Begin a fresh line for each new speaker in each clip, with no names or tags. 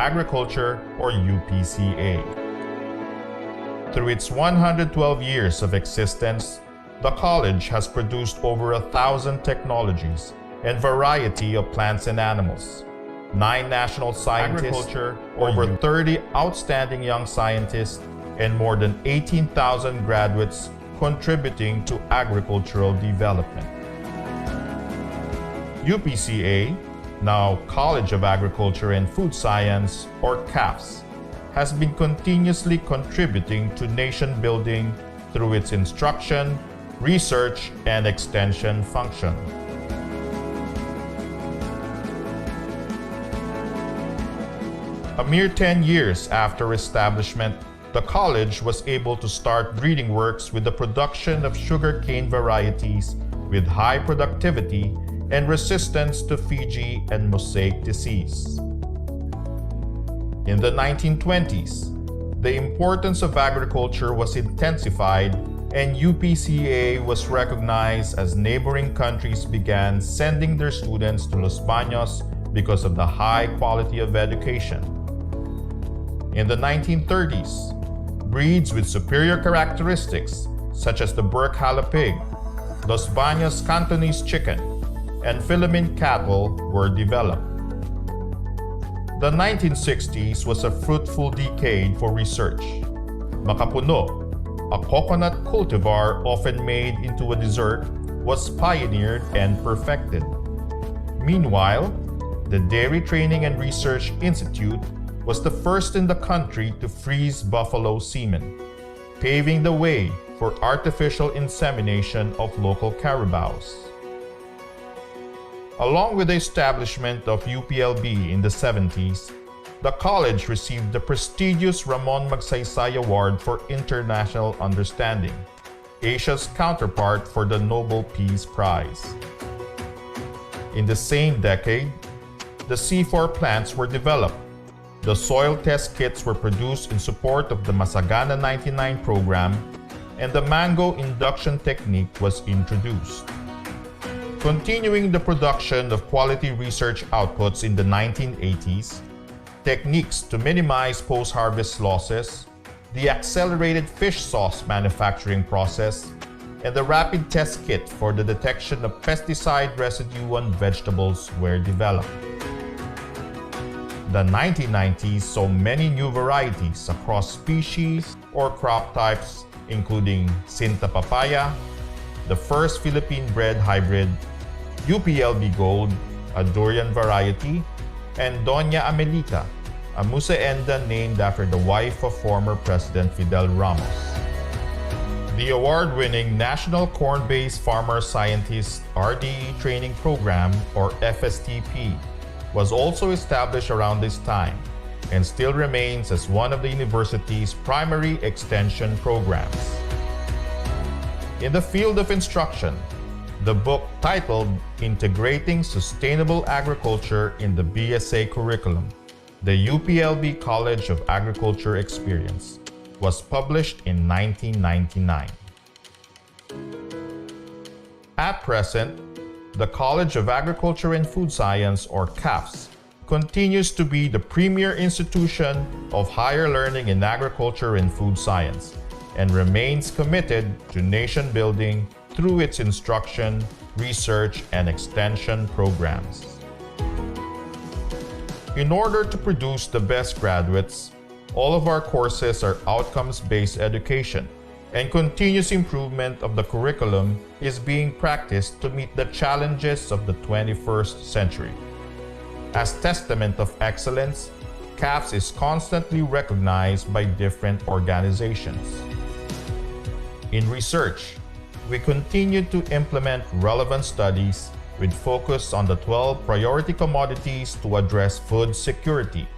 Agriculture, or UPCA. Through its 112 years of existence, the college has produced over 1,000 technologies and variety of plants and animals, 9 national scientists, over 30 outstanding young scientists, and more than 18,000 graduates contributing to agricultural development. UPCA, now College of Agriculture and Food Science, or CAFS, has been continuously contributing to nation building through its instruction, research, and extension function. A mere 10 years after establishment, the college was able to start breeding works with the production of sugarcane varieties with high productivity and resistance to Fiji and mosaic disease. In the 1920s, the importance of agriculture was intensified and UPCA was recognized as neighboring countries began sending their students to Los Baños because of the high quality of education. In the 1930s, breeds with superior characteristics such as the Burkhala pig, Los Baños Cantonese chicken, and filament cattle were developed. The 1960s was a fruitful decade for research. Makapuno, a coconut cultivar often made into a dessert, was pioneered and perfected. Meanwhile, the Dairy Training and Research Institute was the first in the country to freeze buffalo semen, paving the way for artificial insemination of local carabaos. Along with the establishment of UPLB in the 70s, the college received the prestigious Ramon Magsaysay Award for International Understanding, Asia's counterpart for the Nobel Peace Prize. In the same decade, the C4 plants were developed. The soil test kits were produced in support of the Masagana 99 program, and the mango induction technique was introduced. Continuing the production of quality research outputs in the 1980s, techniques to minimize post-harvest losses, the accelerated fish sauce manufacturing process, and the rapid test kit for the detection of pesticide residue on vegetables were developed. The 1990s saw many new varieties across species or crop types, including Sinta papaya, the first Philippine-bred hybrid, UPLB Gold, a durian variety, and Doña Amelita, a musaenda named after the wife of former President Fidel Ramos. The award-winning National Corn-Based Farmer Scientist RDE Training Program, or FSTP, was also established around this time and still remains as one of the university's primary extension programs. In the field of instruction, the book titled Integrating Sustainable Agriculture in the BSA Curriculum, the UPLB College of Agriculture Experience, was published in 1999. At present, the College of Agriculture and Food Science, or CAFS, continues to be the premier institution of higher learning in agriculture and food science, and remains committed to nation building through its instruction, research, and extension programs. In order to produce the best graduates, all of our courses are outcomes-based education, and continuous improvement of the curriculum is being practiced to meet the challenges of the 21st century. As testament of excellence, CAFS is constantly recognized by different organizations. In research, we continue to implement relevant studies with focus on the 12 priority commodities to address food security.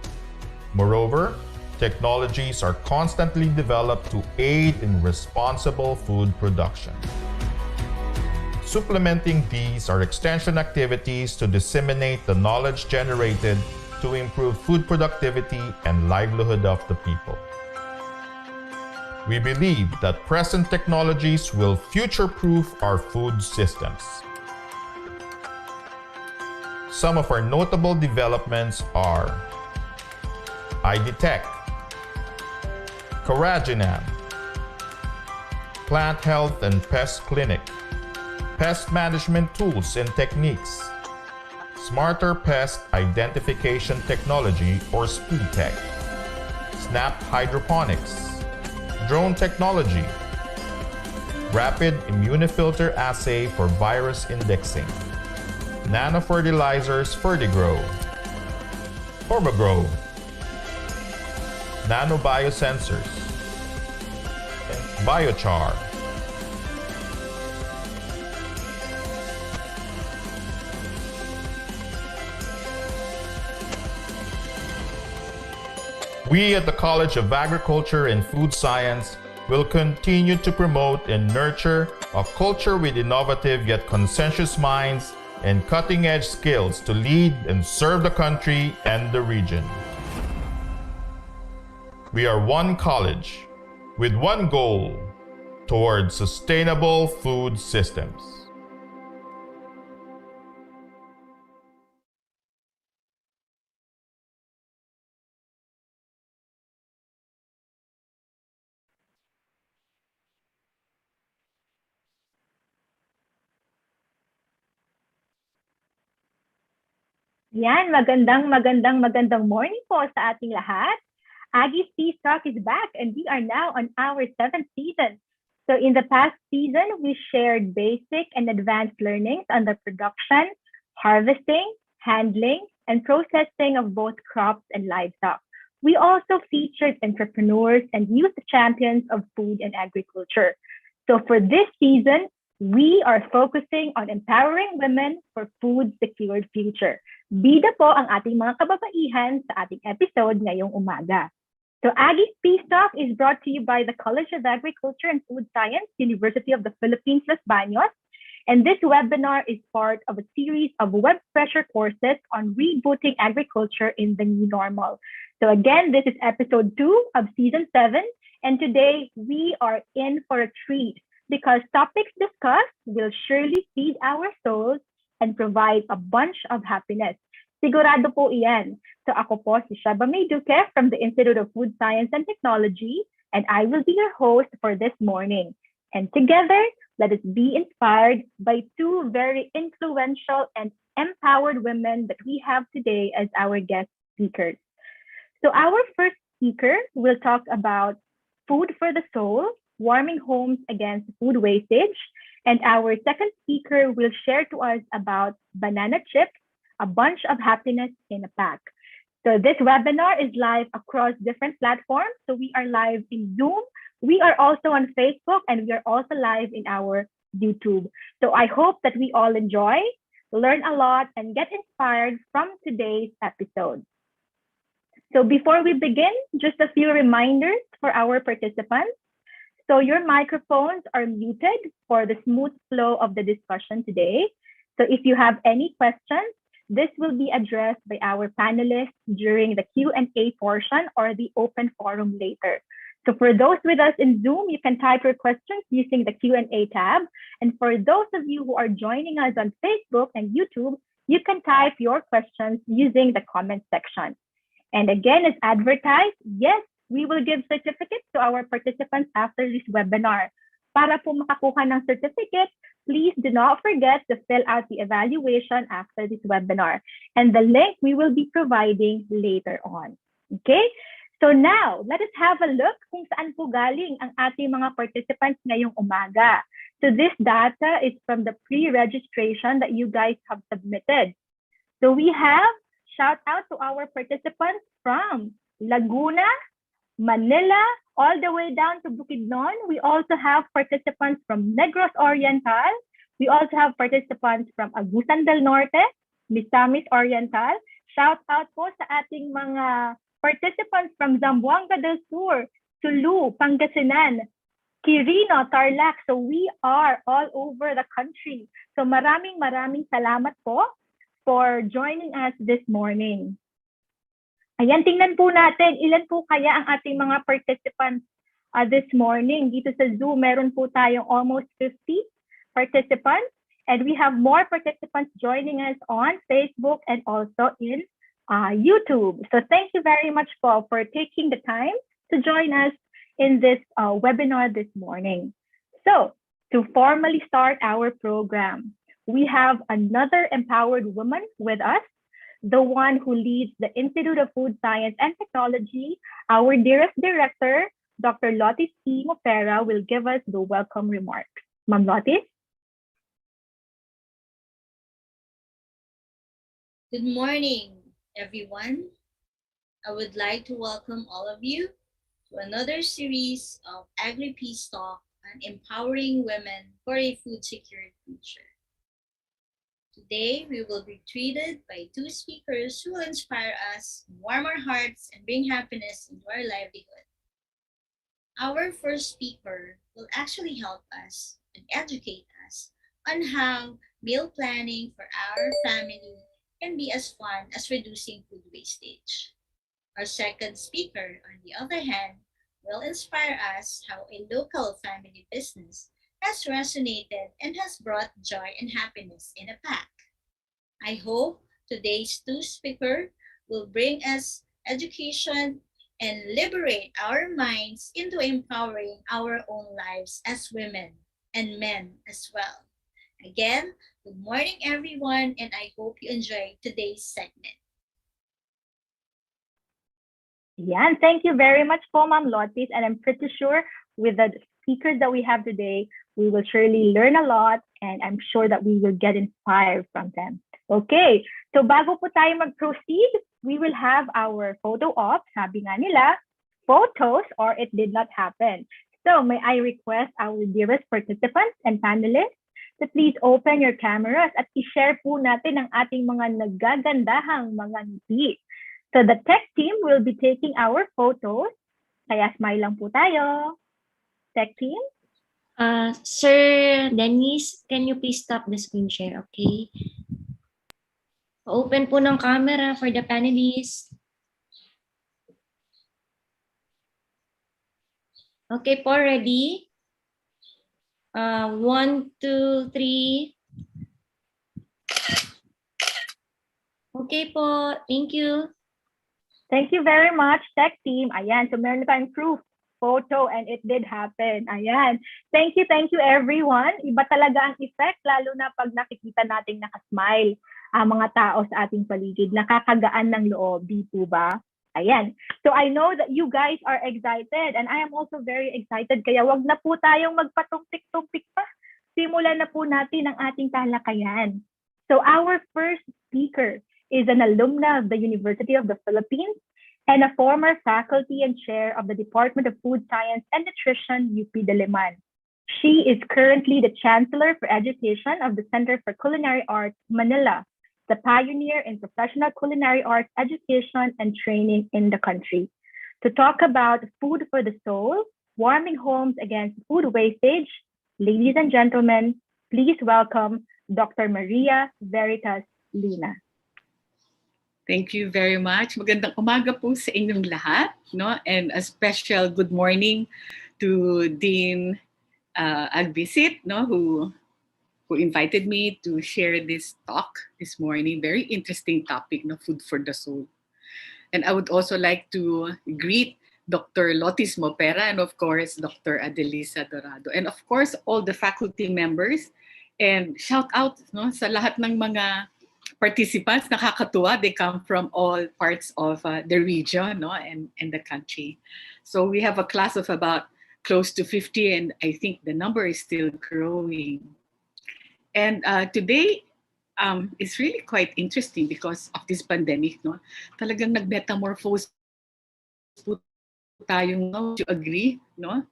Moreover, technologies are constantly developed to aid in responsible food production. Supplementing these are extension activities to disseminate the knowledge generated to improve food productivity and livelihood of the people. We believe that present technologies will future-proof our food systems. Some of our notable developments are ID Tech, Caraginam, Plant Health and Pest Clinic, Pest Management Tools and Techniques, Smarter Pest Identification Technology or SPTech, Snap Hydroponics, Drone Technology, Rapid Immunofilter Assay for Virus Indexing, Nanofertilizers Fertigrow, Hormogrow, Nanobiosensors, and Biochar. We at the College of Agriculture and Food Science will continue to promote and nurture a culture with innovative yet conscientious minds and cutting-edge skills to lead and serve the country and the region. We are one college with one goal towards sustainable food systems.
Yan, magandang morning po sa ating lahat. Aggie's Peace Talk is back and we are now on our 7th season. So in the past season, we shared basic and advanced learnings on the production, harvesting, handling, and processing of both crops and livestock. We also featured entrepreneurs and youth champions of food and agriculture. So for this season, we are focusing on empowering women for food-secured future. Bida po ang ating mga kababaihan sa ating episode ngayong umaga. So Aggie's Peace Talk is brought to you by the College of Agriculture and Food Science, University of the Philippines, Los Baños. And this webinar is part of a series of web pressure courses on rebooting agriculture in the new normal. So again, this is episode 2 of season 7. And today we are in for a treat because topics discussed will surely feed our souls and provide a bunch of happiness. Sigurado po iyan. So ako po si Shaba Duque from the Institute of Food Science and Technology, and I will be your host for this morning. And together, let us be inspired by two very influential and empowered women that we have today as our guest speakers. So our first speaker will talk about food for the soul, warming homes against food wastage. And our second speaker will share to us about banana chips, a bunch of happiness in a pack. So this webinar is live across different platforms. So we are live in Zoom. We are also on Facebook and we are also live in our YouTube. So I hope that we all enjoy, learn a lot, and get inspired from today's episode. So before we begin, just a few reminders for our participants. So your microphones are muted for the smooth flow of the discussion today. So if you have any questions, this will be addressed by our panelists during the Q&A portion or the open forum later. So for those with us in Zoom, you can type your questions using the Q&A tab. And for those of you who are joining us on Facebook and YouTube, you can type your questions using the comment section. And again, as advertised, yes, we will give certificates to our participants after this webinar. Para po makakuha ng certificate, please do not forget to fill out the evaluation after this webinar. And the link we will be providing later on. Okay? So now, let us have a look kung saan po galing ang ating mga participants ngayong umaga. So this data is from the pre-registration that you guys have submitted. So we have shout out to our participants from Laguna, Manila, all the way down to Bukidnon. We also have participants from Negros Oriental. We also have participants from Agusan del Norte, Misamis Oriental. Shout out po sa ating mga participants from Zamboanga del Sur, Sulu, Pangasinan, Quirino, Tarlac. So we are all over the country. So maraming salamat po for joining us this morning. Ayan, tingnan po natin, ilan po kaya ang ating mga participants this morning. Dito sa Zoom, meron po tayong almost 50 participants. And we have more participants joining us on Facebook and also in YouTube. So thank you very much, Paul, for taking the time to join us in this webinar this morning. So to formally start our program, we have another empowered woman with us, the one who leads the Institute of Food Science and Technology. Our dearest director, Dr. Lotis T. Mopera, will give us the welcome remarks. Ma'am Lotis?
Good morning, everyone. I would like to welcome all of you to another series of Agri-Peace Talk on empowering women for a food-secure future. Today, we will be treated by two speakers who will inspire us, warm our hearts, and bring happiness into our livelihood. Our first speaker will actually help us and educate us on how meal planning for our family can be as fun as reducing food wastage. Our second speaker, on the other hand, will inspire us how a local family business has resonated and has brought joy and happiness in a pack. I hope today's two speakers will bring us education and liberate our minds into empowering our own lives as women and men as well. Again, good morning, everyone, and I hope you enjoy today's segment.
Yeah, and thank you very much po, Ma'am Lotis. And I'm pretty sure with the speakers that we have today, we will surely learn a lot, and I'm sure that we will get inspired from them. Okay, so bago po tayo mag-proceed, we will have our photo op. Sabi nga nila, photos or it did not happen. So may I request our dearest participants and panelists to please open your cameras at i-share po natin ang ating mga nagagandahang mga ngiti. So the tech team will be taking our photos. Kaya smile lang po tayo. Tech team?
Sir Dennis, can you please stop the screen share, okay? Open po ng camera for the panelists. Okay po, ready? 1, 2, 3. Okay po, thank you.
Thank you very much, tech team. Ayan, so meron na tayong proof photo and it did happen. Ayan. Thank you everyone. Iba talaga ang effect, lalo na pag nakikita nating nakasmile ang mga tao sa ating paligid. Nakakagaan ng loob, di po ba? Ayan. So I know that you guys are excited and I am also very excited. Kaya wag na po tayong magpatumpik-tumpik pa. Simulan na po natin ang ating talakayan. So our first speaker is an alumna of the University of the Philippines and a former faculty and chair of the Department of Food Science and Nutrition, UP Diliman. She is currently the Chancellor for Education of the Center for Culinary Arts, Manila, the pioneer in professional culinary arts education and training in the country. To talk about food for the soul, warming homes against food wastage, ladies and gentlemen, please welcome Dr. Maria Veritas Luna.
Thank you very much. Magandang umaga po sa inyong lahat, no? And a special good morning to Dean Agbisit, no, who invited me to share this talk this morning. Very interesting topic, no, food for the soul. And I would also like to greet Dr. Lotis Mopera and of course Dr. Adelisa Dorado and of course all the faculty members, and shout out, no, sa lahat ng mga participants. Nakakatuwa, they come from all parts of the region, no, and the country. So we have a class of about close to 50 and I think the number is still growing. And today is really quite interesting because of this pandemic, no? Talagang nag-metamorphose po tayo, no? You agree, no?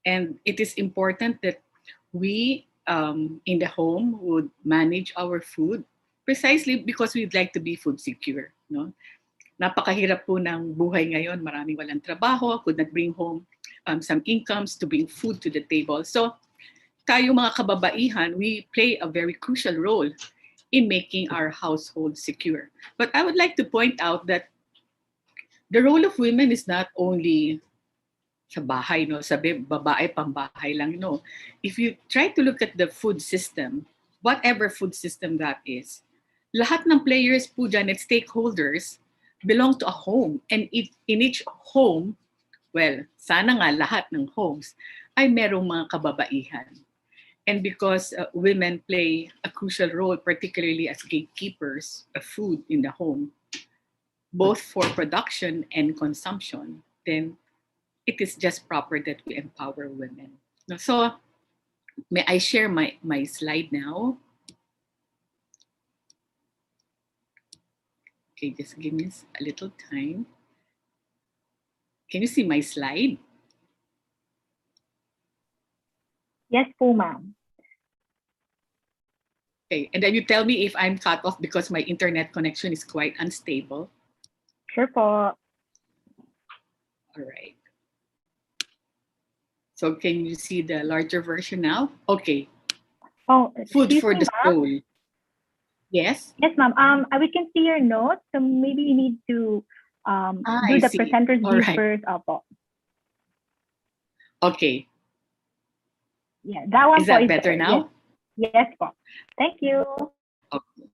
And it is important that we in the home would manage our food precisely because we'd like to be food secure, no? Napakahirap po ng buhay ngayon. Maraming walang trabaho, could not bring home some incomes to bring food to the table. So tayo mga kababaihan, we play a very crucial role in making our household secure. But I would like to point out that the role of women is not only sa bahay, no? Sabi, babae, pambahay lang, no? If you try to look at the food system, whatever food system that is, lahat ng players po dyan at stakeholders belong to a home. And in each home, well, sana nga lahat ng homes ay merong mga kababaihan. And because women play a crucial role, particularly as gatekeepers of food in the home, both for production and consumption, then it is just proper that we empower women. So, may I share my slide now? Okay, just give me a little time. Can you see my slide?
Yes po, ma'am.
Okay, and then you tell me if I'm cut off because my internet connection is quite unstable.
Sure po.
All right. So can you see the larger version now? Okay.
Oh,
Food
excuse
for
me,
the
ma'am.
soul. Yes?
Yes, ma'am. We can see your notes, so maybe you need to do
I
the
see.
presenter's
All
view
right.
first. Opo.
Okay.
Yeah, that one
Is that
po
better
there.
now?
Yes. Yes po. Thank you.
Okay.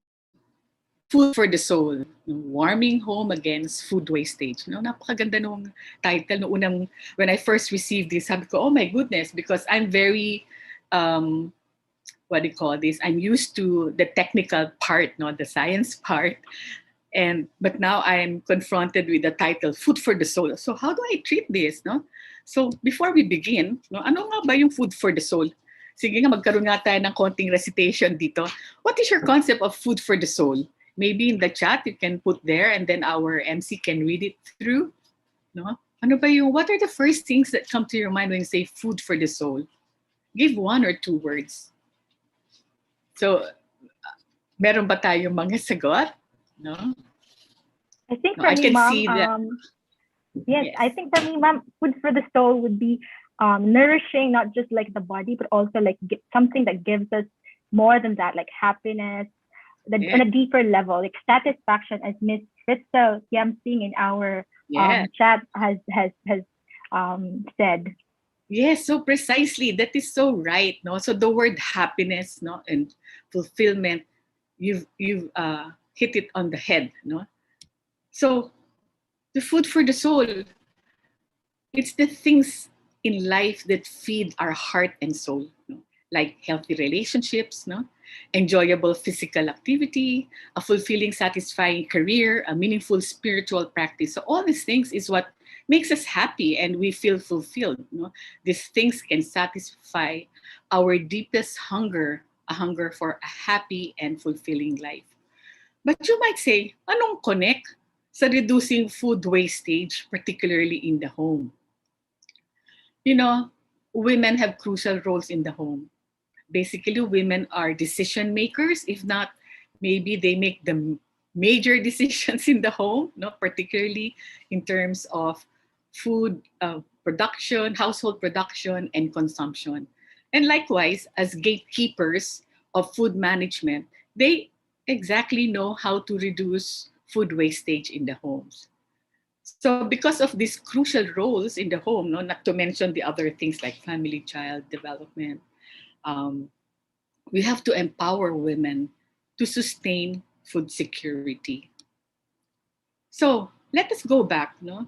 Food for the soul. Warming home against food wastage. No, napakaganda nung title. No, unang, when I first received this, sabi ko, oh my goodness, because I'm very, what do you call this? I'm used to the technical part, no, the science part. But now I'm confronted with the title, Food for the Soul. So how do I treat this? No? So before we begin, no, ano nga ba yung food for the soul? Sige nga, magkaroon nga tayo ng konting recitation dito. What is your concept of food for the soul? Maybe in the chat, you can put there and then our MC can read it through. No? Ano ba yung, what are the first things that come to your mind when you say food for the soul? Give one or two words. So, meron ba tayong mga sagot? No?
I think
No,
for
I
me,
can
ma'am,
see that.
yes,
Yes.
I think for me, ma'am, food for the soul would be nourishing, not just like the body, but also like something that gives us more than that, like happiness, on a deeper level, like satisfaction, as Miss Crystal Yamsing in our
Yeah.
chat has said.
Yes, so precisely. That is so right. No, so the word happiness, no, and fulfillment, you've hit it on the head. No, so the food for the soul. It's the things in life that feed our heart and soul, no? Like healthy relationships, no, enjoyable physical activity, a fulfilling, satisfying career, a meaningful spiritual practice. So all these things is what makes us happy and we feel fulfilled. No? These things can satisfy our deepest hunger, a hunger for a happy and fulfilling life. But you might say, anong connect sa reducing food wastage, particularly in the home? You know, women have crucial roles in the home. Basically, women are decision makers. If not, maybe they make the major decisions in the home, no? Particularly in terms of food production, household production, and consumption. And likewise, as gatekeepers of food management, they exactly know how to reduce food wastage in the homes. So because of these crucial roles in the home, no, not to mention the other things like family, child development, we have to empower women to sustain food security. So let us go back, no?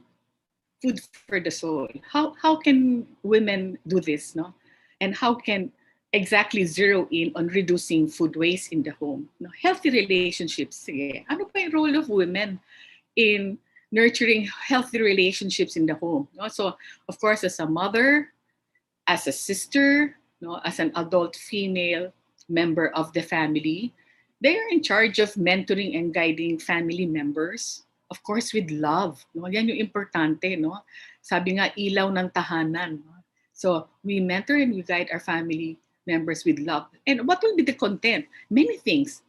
Food for the soul. How can women do this, no? And how can exactly zero in on reducing food waste in the home? No? Healthy relationships. Sige. Ano pa yung role of women in nurturing healthy relationships in the home? No? So, of course, as a mother, as a sister, no, as an adult female member of the family, they are in charge of mentoring and guiding family members, of course, with love. No? Yan yung importante. No? Sabi nga, ilaw ng tahanan. No? So we mentor and we guide our family members with love. And what will be the content? Many things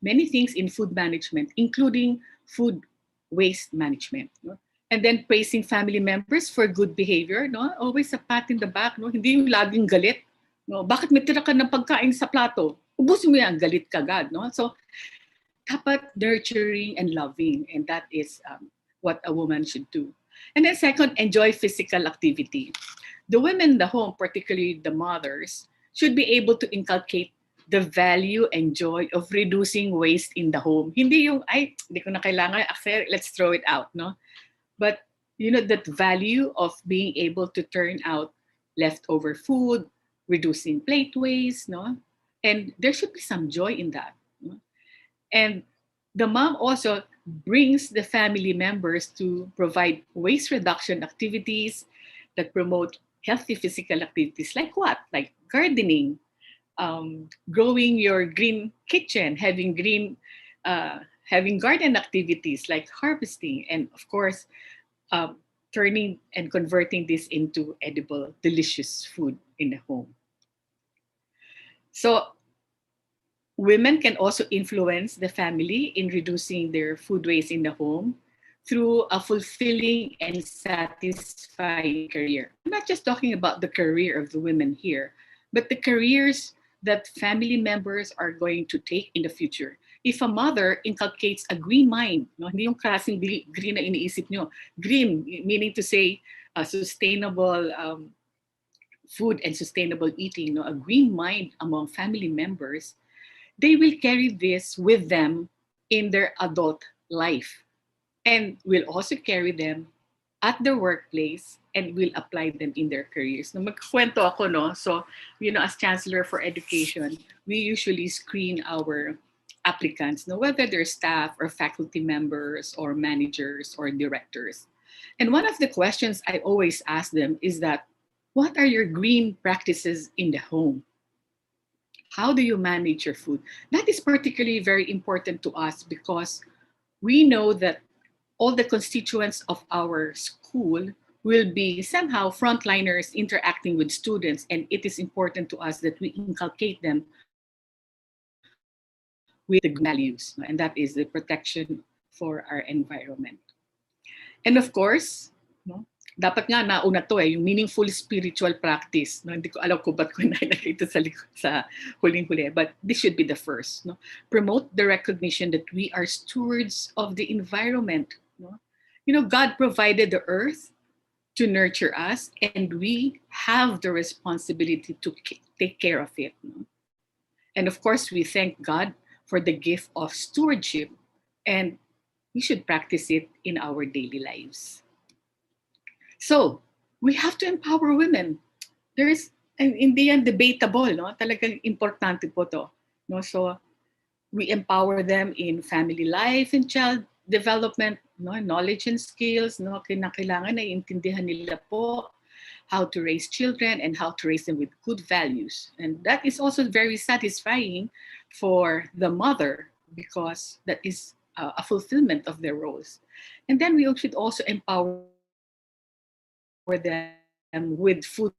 in food management, including food waste management. No? And then praising family members for good behavior. No? Always a pat in the back. No? Hindi yung laging galit. No? Bakit may tira ka ng pagkain sa plato? Ubusin mo yan, galit ka agad. No? So, dapat nurturing and loving. And that is what a woman should do. And then second, enjoy physical activity. The women in the home, particularly the mothers, should be able to inculcate the value and joy of reducing waste in the home. Hindi yung, ay, hindi ko na kailangan, let's throw it out, no? But, that value of being able to turn out leftover food, reducing plate waste, no? And there should be some joy in that. No? And the mom also brings the family members to provide waste reduction activities that promote healthy physical activities like what? Like gardening, growing your green kitchen, having garden activities like harvesting, and of course, turning and converting this into edible, delicious food in the home. So women can also influence the family in reducing their food waste in the home through a fulfilling and satisfying career. I'm not just talking about the career of the women here, but the careers that family members are going to take in the future. If a mother inculcates a green mind, no, hindi yung klaseng green na iniisip nyo. Green, meaning to say sustainable food and sustainable eating, no, a green mind among family members, they will carry this with them in their adult life and will also carry them at their workplace and will apply them in their careers. Na magkwento ako, no? So, as Chancellor for Education, we usually screen our applicants, no, whether they're staff or faculty members or managers or directors. And one of the questions I always ask them is that, what are your green practices in the home? How do you manage your food? That is particularly very important to us because we know that all the constituents of our school will be somehow frontliners interacting with students, and it is important to us that we inculcate them with the values, and that is the protection for our environment. And of course, no, dapat nga nauna to yung meaningful spiritual practice. No, hindi ko alam kung ba't ko nakita sa huling-huli, but this should be the first. No? Promote the recognition that we are stewards of the environment. No? God provided the earth to nurture us, and we have the responsibility to take care of it. No? And of course, we thank God for the gift of stewardship, and we should practice it in our daily lives. So, we have to empower women. There is, hindi yan debatable, no? Talagang importante po to. No? So, we empower them in family life and child development, no? Knowledge and skills, no? Kailangan na intindihan nila po how to raise children and how to raise them with good values. And that is also very satisfying for the mother because that is a fulfillment of their roles. And then we should also empower them with food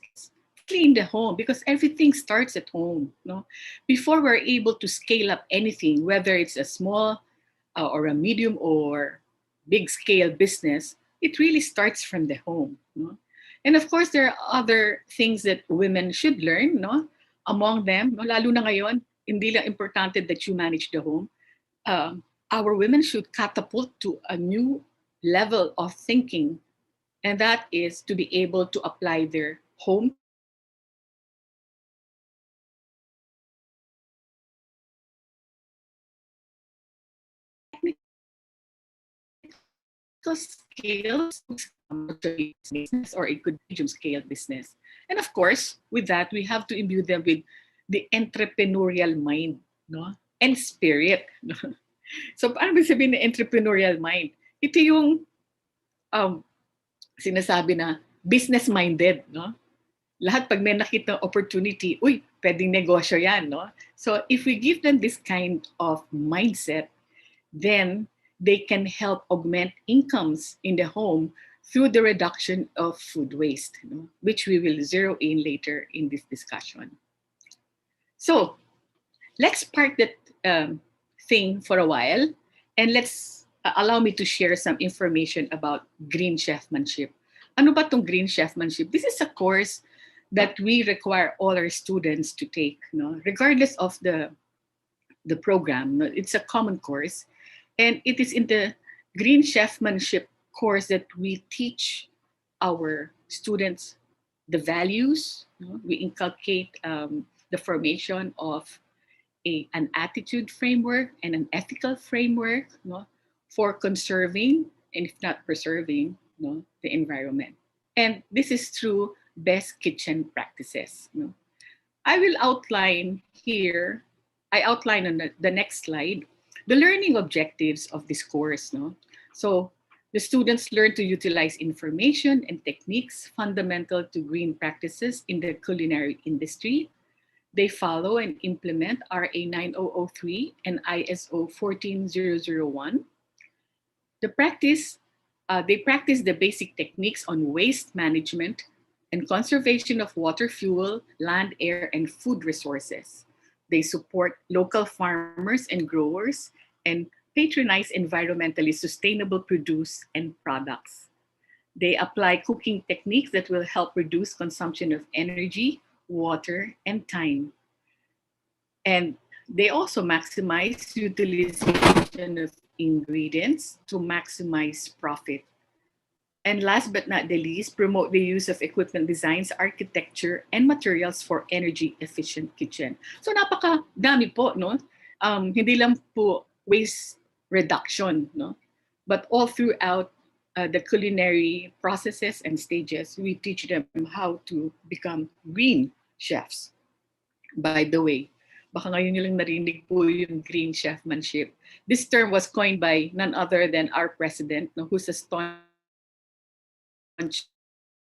in the home because everything starts at home. No? Before we're able to scale up anything, whether it's a small or a medium or big scale business, it really starts from the home. No? And of course, there are other things that women should learn. No? Among them, no, lalo na ngayon, hindi lang importante that you manage the home. Our women should catapult to a new level of thinking, and that is to be able to apply their home skills business or it could be medium scale business. And of course, with that, we have to imbue them with the entrepreneurial mind, no? And spirit. No? So, paano ba sabihin na entrepreneurial mind? Ito yung sinasabi na business-minded, no? Lahat pag may nakita opportunity, uy, pwedeng negosyo yan, no? So, if we give them this kind of mindset, then they can help augment incomes in the home through the reduction of food waste, you know, which we will zero in later in this discussion. So let's park that thing for a while and let's allow me to share some information about green chefmanship. Ano ba tong green chefmanship? This is a course that we require all our students to take, no? Regardless of the program. It's a common course. And it is in the green chefmanship course that we teach our students the values. We inculcate the formation of an attitude framework and an ethical framework, no, for conserving and if not preserving, no, the environment. And this is through best kitchen practices. No. I will outline here, I outline on the next slide, the learning objectives of this course. No? So the students learn to utilize information and techniques fundamental to green practices in the culinary industry. They follow and implement RA 9003 and ISO 14001. They practice the basic techniques on waste management and conservation of water, fuel, land, air, and food resources. They support local farmers and growers and patronize environmentally sustainable produce and products. They apply cooking techniques that will help reduce consumption of energy, water, and time. And they also maximize utilization of ingredients to maximize profit. And last but not the least, promote the use of equipment designs, architecture, and materials for energy-efficient kitchen. So napaka-dami po, no? Hindi lang po waste reduction, no? But all throughout the culinary processes and stages, we teach them how to become green chefs. By the way, baka ngayon nyo lang narinig po yung green chefmanship. This term was coined by none other than our president, no, who's a staunch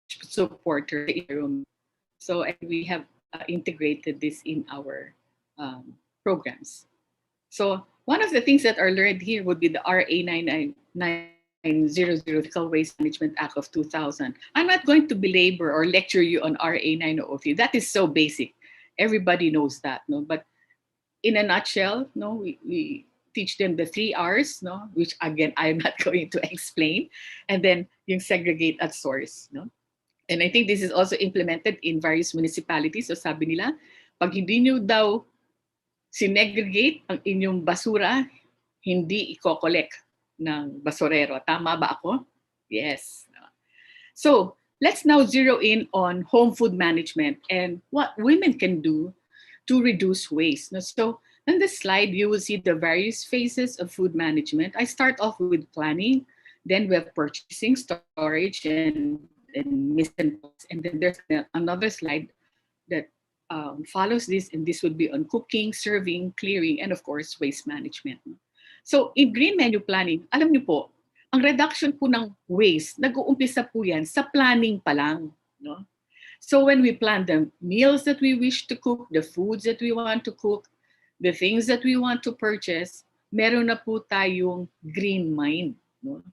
supporter. So we have integrated this in our programs. So one of the things that are learned here would be the RA 900 Ethical Waste Management Act of 2000. I'm not going to belabor or lecture you on RA 9003. That is so basic. Everybody knows that, no? But in a nutshell, no, we teach them the 3 R's, no, which again I'm not going to explain, and then yung segregate at source, no. And I think this is also implemented in various municipalities. So sabi nila, pag hindi nyo daw sinegregate ang inyong basura, hindi i-collect ng basurero. Tama ba ako? Yes. So let's now zero in on home food management and what women can do to reduce waste. So in this slide, you will see the various phases of food management. I start off with planning, then we have purchasing, storage, and mise en place. And then there's another slide that follows this, and this would be on cooking, serving, clearing, and of course, waste management. So in green menu planning, alam niyo po, ang reduction po ng waste, nag-uumpisa po yan sa planning pa lang. No? So when we plan the meals that we wish to cook, the foods that we want to cook, the things that we want to purchase, meron na po tayong green mind. No?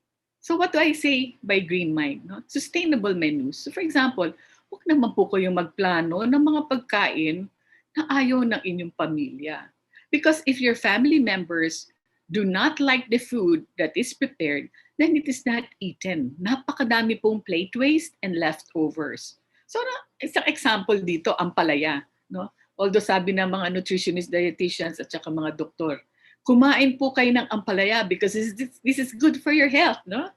So what do I say by green mind? No? Sustainable menus. So for example, huwag naman po kayong magplano ng mga pagkain na ayaw ng inyong pamilya. Because if your family members do not like the food that is prepared, then it is not eaten. Napakadami pong plate waste and leftovers. So isang example dito, ang palaya. No? Although sabi ng mga nutritionists, dietitians, at saka mga doktor, kumain po kayo ng ampalaya because this is good for your health. No?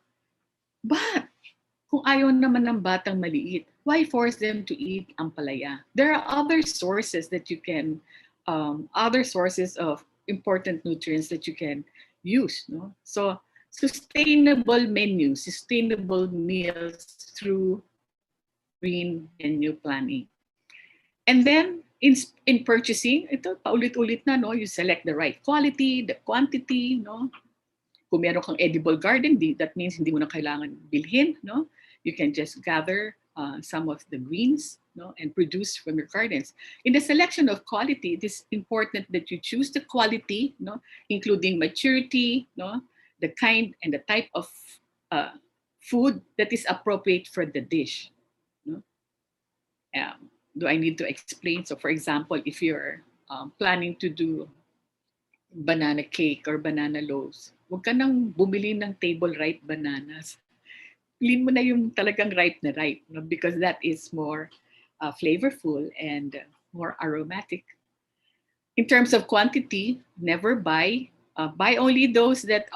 But kung ayaw naman ng batang maliit, why force them to eat ampalaya? There are other sources that you can, other sources of important nutrients that you can use. No? So sustainable menus, sustainable meals through green menu planning. And then in purchasing, ito paulit-ulit na, no? You select the right quality, the quantity, no? Kung meron kang edible garden, that means hindi mo na kailangan bilhin, no? You can just gather some of the greens, no, and produce from your gardens. In the selection of quality, it is important that you choose the quality, no, including maturity, no, the kind and the type of food that is appropriate for the dish. No? Do I need to explain? So for example, if you're planning to do banana cake or banana loaves, huwag ka nang bumili ng table-ripe bananas. Bilhin mo na yung talagang ripe na ripe, no? Because that is more flavorful and more aromatic. In terms of quantity, never buy. Buy only those that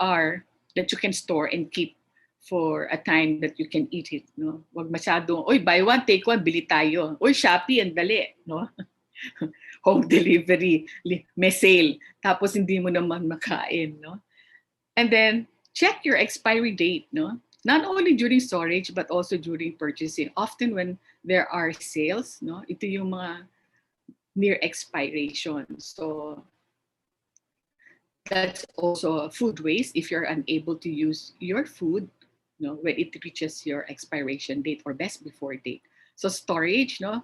you can store and keep for a time that you can eat it. No? Huwag masyadong, oy, buy one, take one, bili tayo. Oy, Shopee, ang dali. No? home delivery, may sale, tapos hindi mo naman makain, no? And then check your expiry date, no? Not only during storage but also during purchasing. Often when there are sales, no, ito yung mga near expiration. So that's also food waste if you're unable to use your food, no, when it reaches your expiration date or best before date. So storage, no,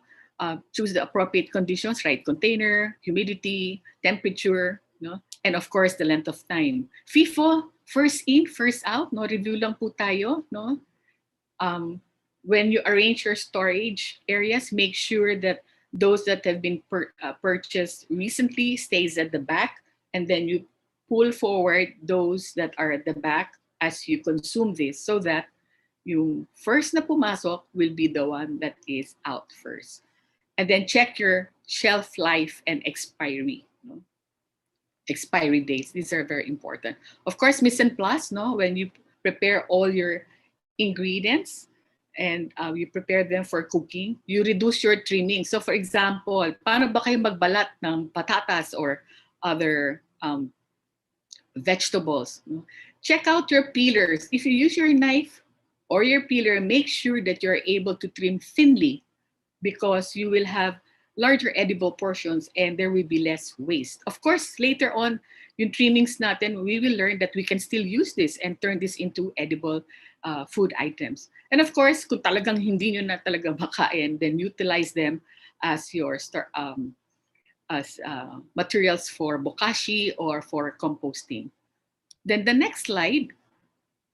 choose the appropriate conditions, right? Container, humidity, temperature, no, and of course the length of time. FIFO, first in, first out, no, review lang po tayo, no. When you arrange your storage areas, make sure that those that have been purchased recently stays at the back, and then you pull forward those that are at the back as you consume this, so that yung first na pumasok will be the one that is out first. And then check your shelf life and expiry, no? Expiry dates. These are very important. Of course, mise en place, no? When you prepare all your ingredients and you prepare them for cooking, you reduce your trimming. So for example, paano ba kayo magbalat ng patatas or other vegetables? No? Check out your peelers. If you use your knife or your peeler, make sure that you're able to trim thinly, because you will have larger edible portions and there will be less waste. Of course, later on, yung trimmings natin, we will learn that we can still use this and turn this into edible food items. And of course, kung talagang hindi nyo na talaga makain, then utilize them as your materials for bokashi or for composting. Then the next slide,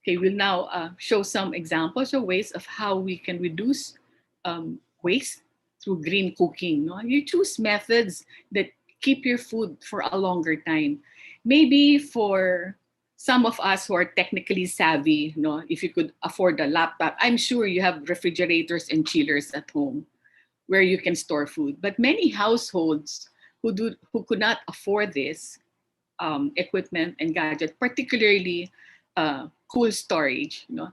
okay, we'll now show some examples or ways of how we can reduce waste through green cooking. No? You choose methods that keep your food for a longer time. Maybe for some of us who are technically savvy, no, if you could afford a laptop, I'm sure you have refrigerators and chillers at home where you can store food. But many households who could not afford this equipment and gadget, particularly cool storage, you know,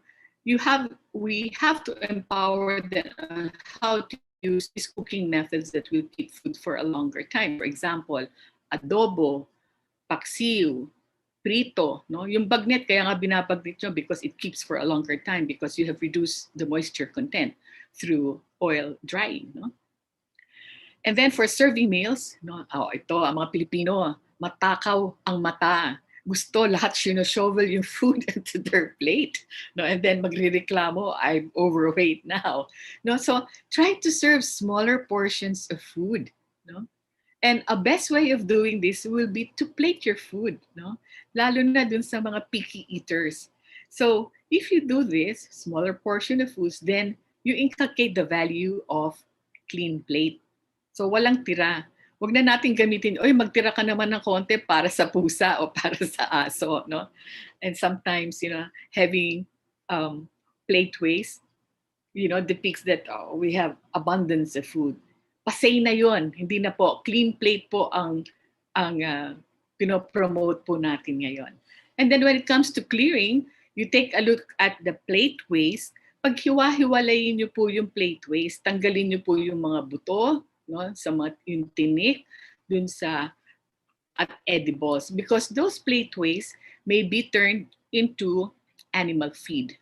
we have to empower them on how to use these cooking methods that will keep food for a longer time. For example, adobo, paksiw, prito, no? Yung bagnet, kaya nga binabagnet nyo because it keeps for a longer time because you have reduced the moisture content through oil drying, no? And then for serving meals, no? Oh, ito, ang mga Pilipino, matakaw ang mata. Gusto lahat shovel yung food into their plate, no? And then magrereklamo, I'm overweight now, no? So try to serve smaller portions of food, no? And a best way of doing this will be to plate your food, no? Lalo na dun sa mga picky eaters. So if you do this, smaller portion of foods, then you inculcate the value of clean plate. So walang tira. Huwag na natin gamitin, oy, magtira ka naman ng konti para sa pusa o para sa aso, no? And sometimes, you know, having plate waste, you know, depicts that we have abundance of food. Pasay na yon, hindi na po. Clean plate po ang pinopromote po natin ngayon. And then when it comes to clearing, you take a look at the plate waste. Pag hiwa-hiwalayin nyo po yung plate waste, tanggalin nyo po yung mga buto, no, sa yung tinik, dun sa at edibles, because those plate waste may be turned into animal feed.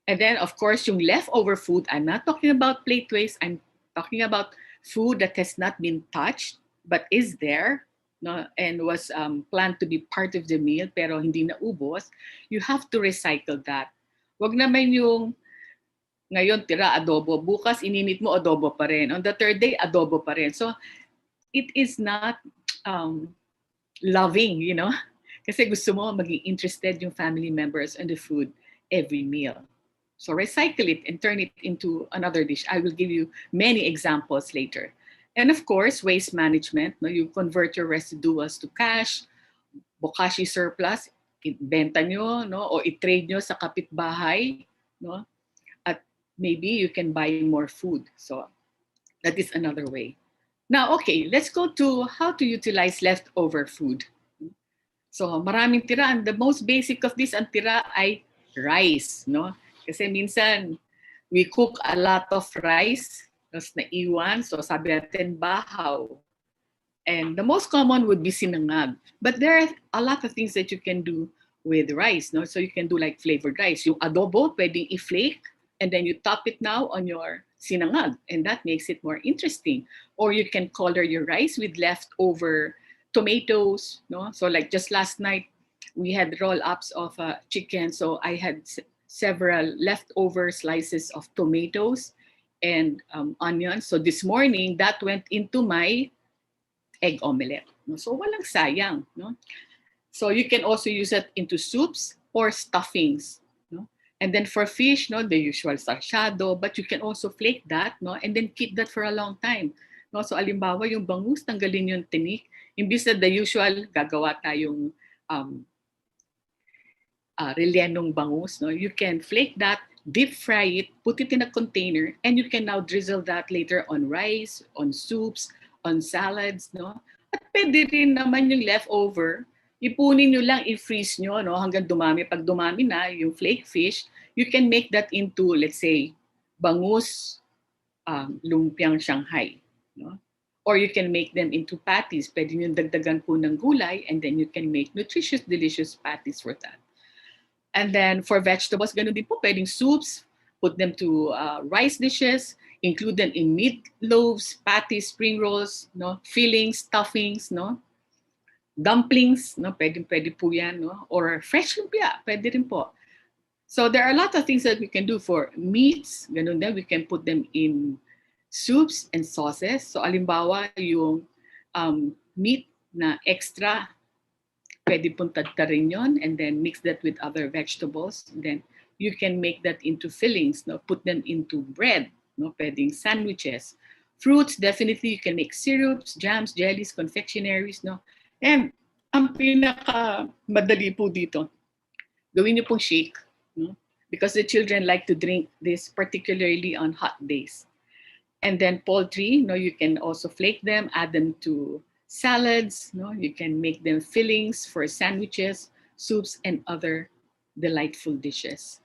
And then, of course, yung leftover food, I'm not talking about plate waste, I'm talking about food that has not been touched but is there, no, and was planned to be part of the meal pero hindi na ubos. You have to recycle that. Wag naman yung ngayon tira adobo, bukas ininit mo adobo pa rin, on the third day adobo pa rin. So it is not loving, you know, kasi gusto mo maging interested yung family members in the food every meal. So recycle it and turn it into another dish. I will give you many examples later. And of course, waste management. No? You convert your residuals to cash, bokashi surplus, ibenta nyo, no? O i-trade nyo sa kapitbahay. No? At maybe you can buy more food. So that is another way. Now, okay, let's go to how to utilize leftover food. So maraming tira. And the most basic of this, ang tira ay rice. No? Kasi minsan, we cook a lot of rice Tapos naiwan, so sabi natin bahaw. And the most common would be sinangag. But there are a lot of things that you can do with rice, no? So you can do like flavored rice. Yung adobo, pwedeng i-flake, and then you top it now on your sinangag, and that makes it more interesting. Or you can color your rice with leftover tomatoes, no? So like just last night, we had roll-ups of chicken, so I had several leftover slices of tomatoes and onions. So this morning, that went into my egg omelette. No? So walang sayang. No? So you can also use it into soups or stuffings. No? And then for fish, no, the usual sarsyado, but you can also flake that, no, and then keep that for a long time. No? So alimbawa, yung bangus, tanggalin yung tinik. Imbis na the usual, gagawa tayong rellenong bangus. No? You can flake that, deep fry it, put it in a container, and you can now drizzle that later on rice, on soups, on salads. No? At pwede rin naman yung leftover, ipunin nyo lang, i-freeze nyo, no? Hanggang dumami. Pag dumami na yung flake fish, you can make that into, let's say, bangus lumpiang Shanghai. No? Or you can make them into patties. Pwede nyo dagdagan po ng gulay, and then you can make nutritious, delicious patties for that. And then for vegetables, ganun din po, pwedeng soups, put them to rice dishes, include them in meatloaves, patties, spring rolls, no, fillings, stuffings, no, dumplings, no, pwede po yan, no, or fresh lumpia, pwede rin po. So there are a lot of things that we can do for meats, ganun din, we can put them in soups and sauces. So alimbawa, yung meat na extra, pwede pong tadtarin yon, and then mix that with other vegetables. Then you can make that into fillings, no? Put them into bread, no? Pwedeng sandwiches. Fruits, definitely you can make syrups, jams, jellies, confectionaries, no? And ang pinaka madali po dito, gawin niyo pong shake, no? Because the children like to drink this particularly on hot days. And then poultry, no, you can also flake them, add them to salads, no? You can make them fillings for sandwiches, soups, and other delightful dishes.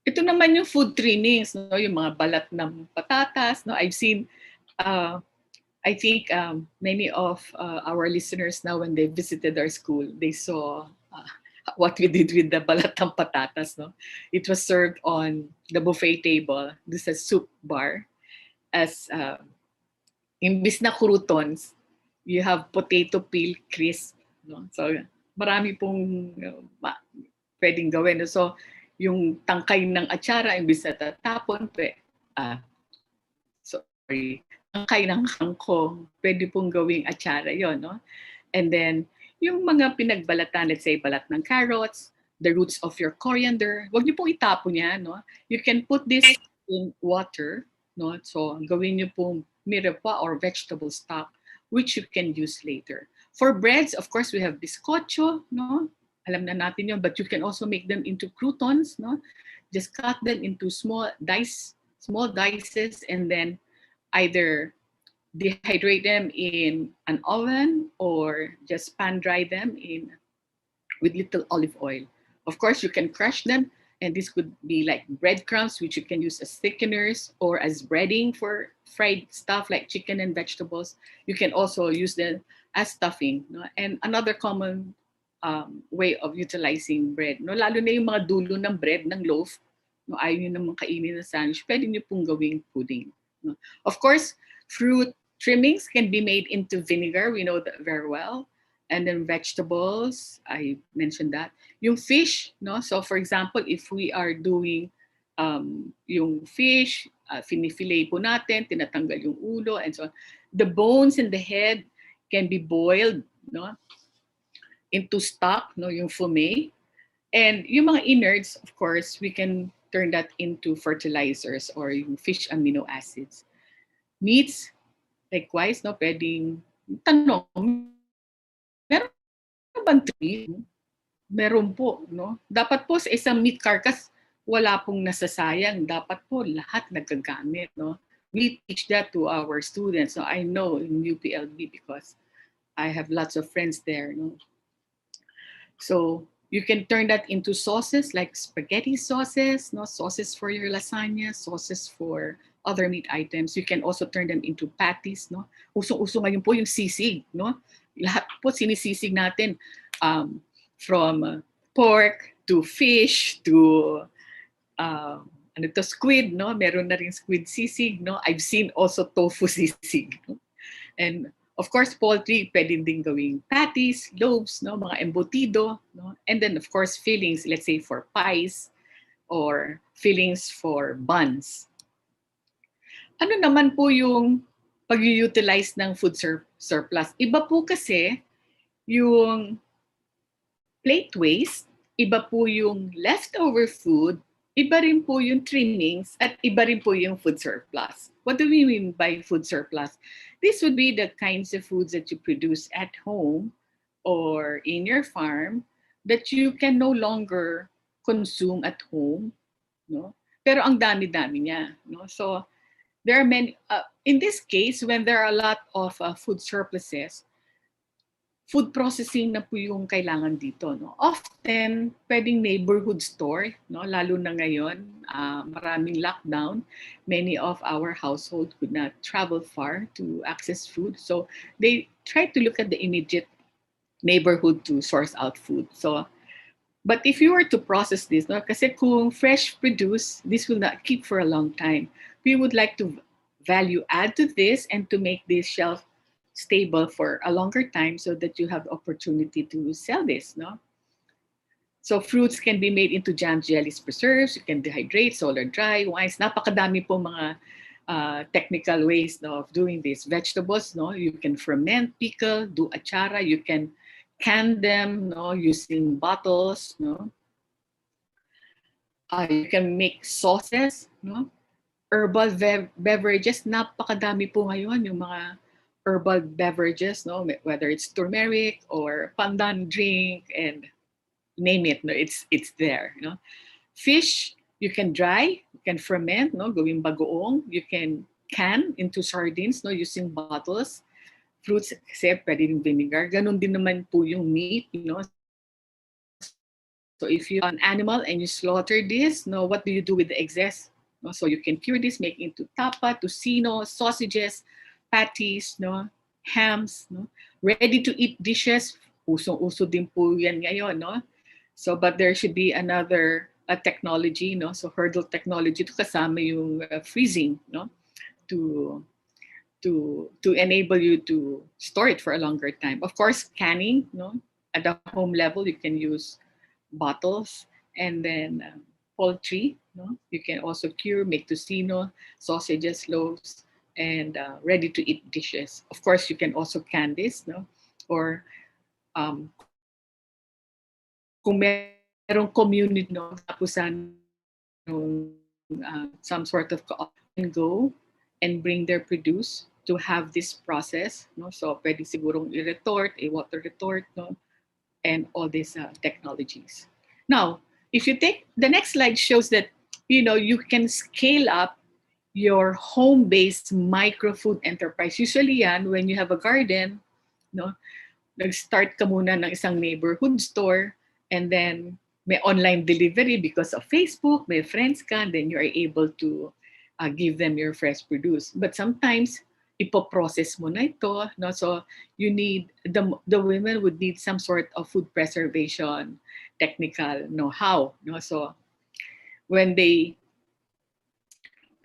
Ito naman yung food trainings, no? Yung mga balat ng patatas. No? I've seen, I think many of our listeners now, when they visited our school, they saw what we did with the balat ng patatas. No? It was served on the buffet table. This is a soup bar. As imbis na croutons, you have potato peel crisp. No? So, marami pong pwedeng gawin. So, yung tangkay ng atsara, imbis na tatapon, tangkay ng kangkong, pwede pong gawing atsara yon, no? And then, yung mga pinagbalatan, let's say, balat ng carrots, the roots of your coriander, wag niyo pong itapon yan, no? You can put this in water, no? So, gawin niyo pong mirepoix or vegetable stock, which you can use later. For breads, of course, we have bizcocho, no? Alam na natin yun, but you can also make them into croutons, no? Just cut them into small dices, and then either dehydrate them in an oven or just pan dry them with little olive oil. Of course, you can crush them, and this could be like breadcrumbs, which you can use as thickeners or as breading for fried stuff like chicken and vegetables. You can also use them as stuffing. No? And another common way of utilizing bread, no? Lalo na yung mga dulo ng bread, ng loaf, no? Ayaw nyo naman kainin na sandwich, pwede nyo pong gawing pudding. No? Of course, fruit trimmings can be made into vinegar. We know that very well. And then vegetables, I mentioned that. Yung fish, no? So for example, if we are doing yung fish, finifilet po natin, tinatanggal yung ulo, and so on. The bones in the head can be boiled, no? Into stock, no? Yung fumet. And yung mga innards, of course, we can turn that into fertilizers or yung fish amino acids. Meats, likewise, no? Pwedeng tanong, meron bang tree? Meron po, no? Dapat po sa isang meat carcass, wala pong nasasayang. Dapat po lahat nagagamit, no? We teach that to our students. So I know in UPLB because I have lots of friends there, no? So You can turn that into sauces like spaghetti sauces, no, sauces for your lasagna, sauces for other meat items. You can also turn them into patties, no. Usong-uso ngayon po yung sisig, no. Lahat po sinisisig natin, from pork to fish to squid, no. Meron na rin squid sisig, no. I've seen also tofu sisig, no? And of course, poultry, pwede din gawing patties, loaves, no, mga embutido, no? And then of course, fillings, let's say for pies or fillings for buns. Ano naman po yung pag-utilize ng food surplus? Iba po kasi yung plate waste, iba po yung leftover food, iba rin po yung trimmings, at iba rin po yung food surplus. What do we mean by food surplus? This would be the kinds of foods that you produce at home or in your farm that you can no longer consume at home, no? Pero ang dami-dami niya, no? So there are many, in this case, when there are a lot of food surpluses, food processing na po yung kailangan dito, no? Often, pwedeng neighborhood store, no? Lalo na ngayon, maraming lockdown. Many of our households could not travel far to access food. So they try to look at the immediate neighborhood to source out food. So, but if you were to process this, no? Kasi kung fresh produce, this will not keep for a long time. We would like to value add to this and to make this shelf stable for a longer time so that you have the opportunity to sell this, no? So fruits can be made into jams, jellies, preserves. You can dehydrate, solar dry, wines. Napakadami po mga technical ways, no, of doing this. Vegetables, no, you can ferment, pickle, do achara. You can can them, no, using bottles, no. You can make sauces, no. Herbal beverages, napakadami po ngayon yung mga herbal beverages, no, whether it's turmeric or pandan drink and name it, no, it's there, no. Fish, you can dry, you can ferment, no, gawing bagoong, you can can into sardines, no, using bottles. Fruits, kasi pwede rin vinegar. Ganun din naman po yung meat, no. So if you an animal and you slaughter this, no, what do you do with the excess? No, so you can cure this, make into tapa, tocino, sausages, patties, no, hams, no, ready-to-eat dishes. Usong-uso din po yan ngayon, no. So, but there should be another technology, no. So, hurdle technology to kasama yung freezing, no, to enable you to store it for a longer time. Of course, canning, no, at the home level, you can use bottles, and then poultry, no, you can also cure, make tocino, sausages, loaves, and ready-to-eat dishes. Of course, you can also can this, no, or kung merong community, no, tapusan some sort of and go and bring their produce to have this process, no. So pwede sigurong i-retort, a water retort, no, and all these technologies. Now, if you take the next slide, shows that, you know, you can scale up your home-based micro food enterprise. Usually yan, when you have a garden, no, nag-start ka muna ng isang neighborhood store, and then may online delivery because of Facebook, may friends ka, and then you are able to give them your fresh produce. But sometimes, ipoprocess mo na ito, no? So you need, the women would need some sort of food preservation technical know-how, no? So when they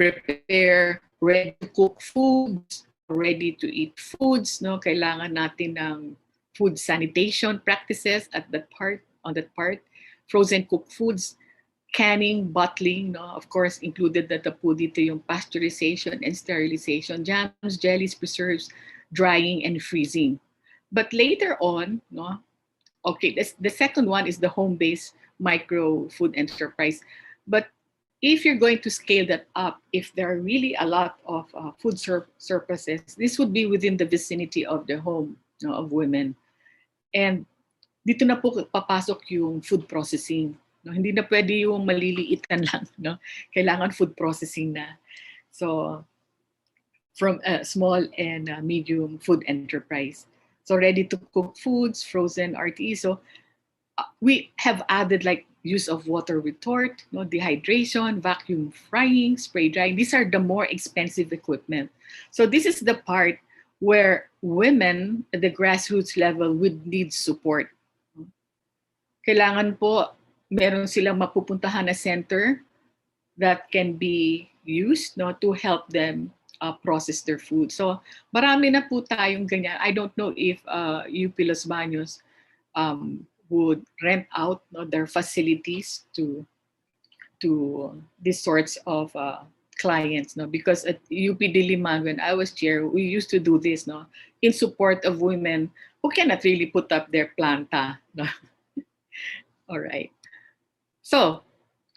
prepare ready-to-cook foods, ready-to-eat foods, no, kailangan natin ng food sanitation practices at that part, on that part. Frozen cooked foods, canning, bottling, no, of course, included na po dito yung pasteurization and sterilization, jams, jellies, preserves, drying, and freezing. But later on, no, okay, the second one is the home-based micro food enterprise. But if you're going to scale that up, if there are really a lot of food surpluses, this would be within the vicinity of the home, no, of women. And dito na po papasok yung food processing. No, hindi na pwede yung maliliitan lang, no? Kailangan food processing na. So from a small and medium food enterprise. So ready to cook foods, frozen RTE. So we have added like use of water retort, dehydration, vacuum frying, spray drying. These are the more expensive equipment. So this is the part where women at the grassroots level would need support. Kailangan po meron silang mapupuntahan na center that can be used to help them process their food. So marami na po tayong ganyan. I don't know if UP Los Baños would rent out their facilities to these sorts of clients, because at UP Diliman, when I was chair, we used to do this, in support of women who cannot really put up their planta. All right. So,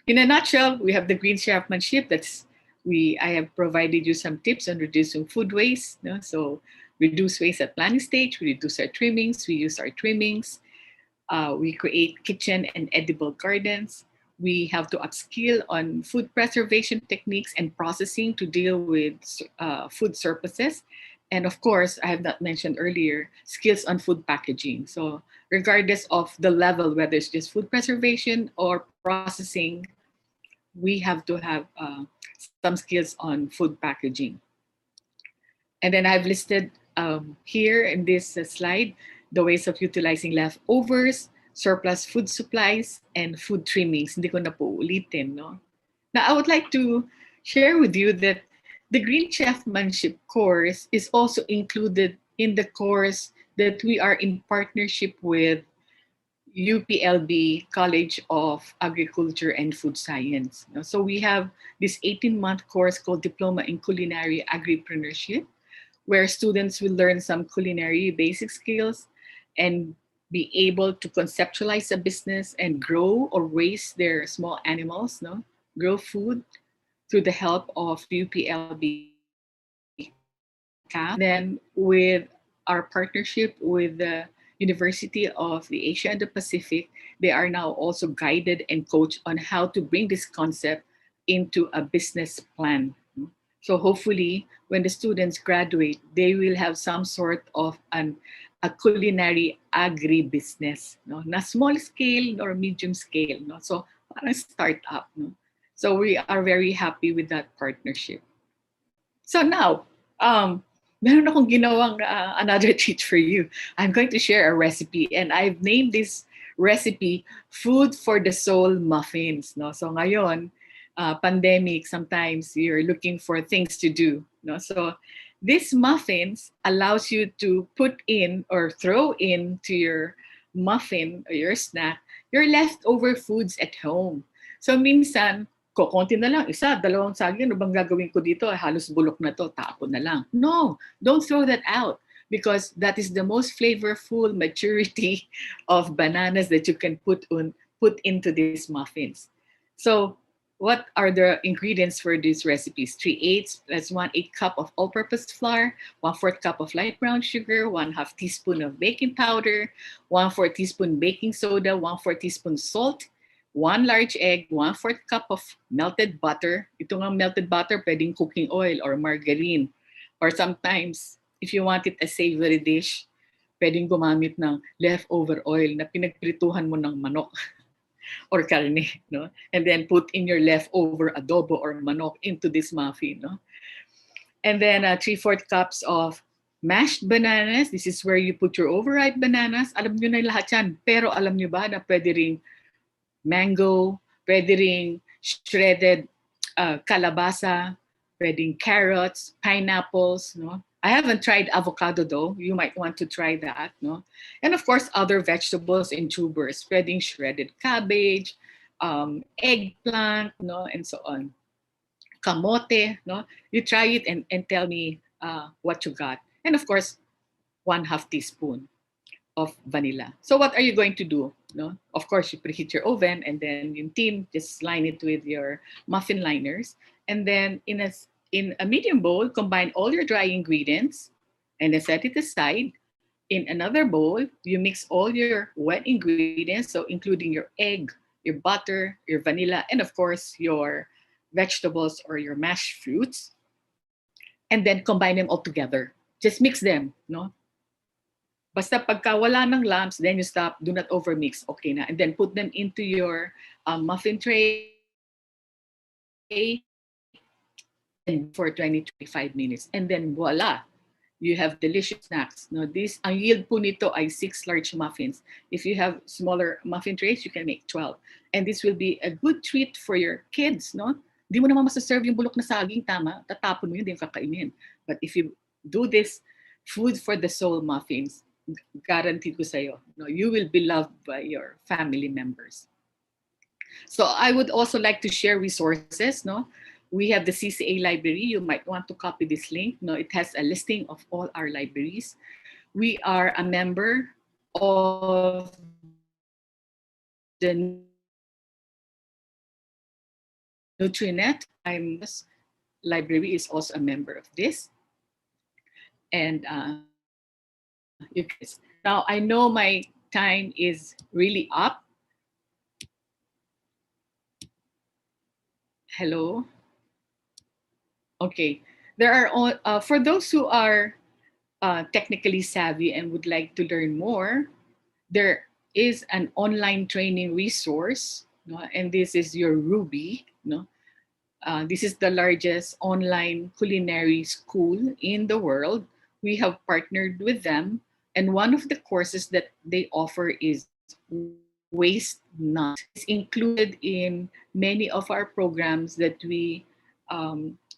in a nutshell, we have the green chefmanship. I have provided you some tips on reducing food waste. So, reduce waste at planning stage. We reduce our trimmings. We use our trimmings. We create kitchen and edible gardens. We have to upskill on food preservation techniques and processing to deal with food surpluses. And of course, I have not mentioned earlier, skills on food packaging. So regardless of the level, whether it's just food preservation or processing, we have to have some skills on food packaging. And then I've listed here in this slide the ways of utilizing leftovers, surplus food supplies, and food trimmings. Hindi ko na po ulitin, no? Now, I would like to share with you that the Green Chefmanship course is also included in the course that we are in partnership with UPLB College of Agriculture and Food Science. So we have this 18-month course called Diploma in Culinary Agripreneurship, where students will learn some culinary basic skills and be able to conceptualize a business and grow or raise their small animals, grow food through the help of UPLB CAF. Then with our partnership with the University of the Asia and the Pacific, they are now also guided and coached on how to bring this concept into a business plan. So hopefully, when the students graduate, they will have some sort of a culinary agri-business, na small scale or medium scale. So parang startup. So we are very happy with that partnership. So now, meron akong ginawang another treat for you. I'm going to share a recipe, and I've named this recipe Food for the Soul Muffins. So ngayon, pandemic, sometimes you're looking for things to do. So this muffins allows you to put in or throw into your muffin or your snack your leftover foods at home. So minsan, konti na lang, isa, dalawang saging, ano bang gagawin ko dito? Halos bulok na to, tapon na lang. No, don't throw that out, because that is the most flavorful maturity of bananas that you can put into these muffins. So what are the ingredients for these recipes? 3/8, that's 1/8 cup of all-purpose flour, 1/4 cup of light brown sugar, 1/2 teaspoon of baking powder, 1/4 teaspoon baking soda, 1/4 teaspoon salt, 1 large egg, 1/4 cup of melted butter. Ito nga melted butter, pwedeng cooking oil or margarine. Or sometimes, if you want it a savory dish, pwedeng gumamit ng leftover oil na pinagprituhan mo ng manok or karne, and then put in your leftover adobo or manok into this muffin. And then 3/4 cups of mashed bananas. This is where you put your overripe bananas. Alam nyo na lahat yan, pero alam nyo ba na pwede ring mango, pwede ring shredded kalabasa, pwedeng carrots, pineapples. I haven't tried avocado though. You might want to try that. And of course, other vegetables and tubers, pwedeng shredded cabbage, eggplant, and so on. Kamote, you try it and tell me what you got. And of course, 1/2 teaspoon of vanilla. So what are you going to do? Of course, you preheat your oven, and then yung tin, just line it with your muffin liners. And then in a medium bowl, combine all your dry ingredients and then set it aside. In another bowl, you mix all your wet ingredients, so including your egg, your butter, your vanilla, and of course, your vegetables or your mashed fruits. And then combine them all together. Just mix them, Basta pagka wala ng lumps, then you stop, do not overmix, okay na. And then put them into your muffin tray and for 20-25 minutes. And then voila, you have delicious snacks. No, this, ang yield po nito ay 6 large muffins. If you have smaller muffin trays, you can make 12. And this will be a good treat for your kids, no? Di mo naman masaserve yung bulok na saging, tama? Tatapon mo yun, di mo kakainin. But if you do this food for the soul muffins, guaranteed ko sa'yo, no, you will be loved by your family members. So I would also like to share resources, no? We have the CCA library. You might want to copy this link. No, it has a listing of all our libraries. We are a member of the Nutrinet. Library is also a member of this. And now I know my time is really up. Hello. Okay, there are for those who are technically savvy and would like to learn more, there is an online training resource, no? And this is your Ruby. No? This is the largest online culinary school in the world. We have partnered with them, and one of the courses that they offer is Waste Not. It's included in many of our programs that we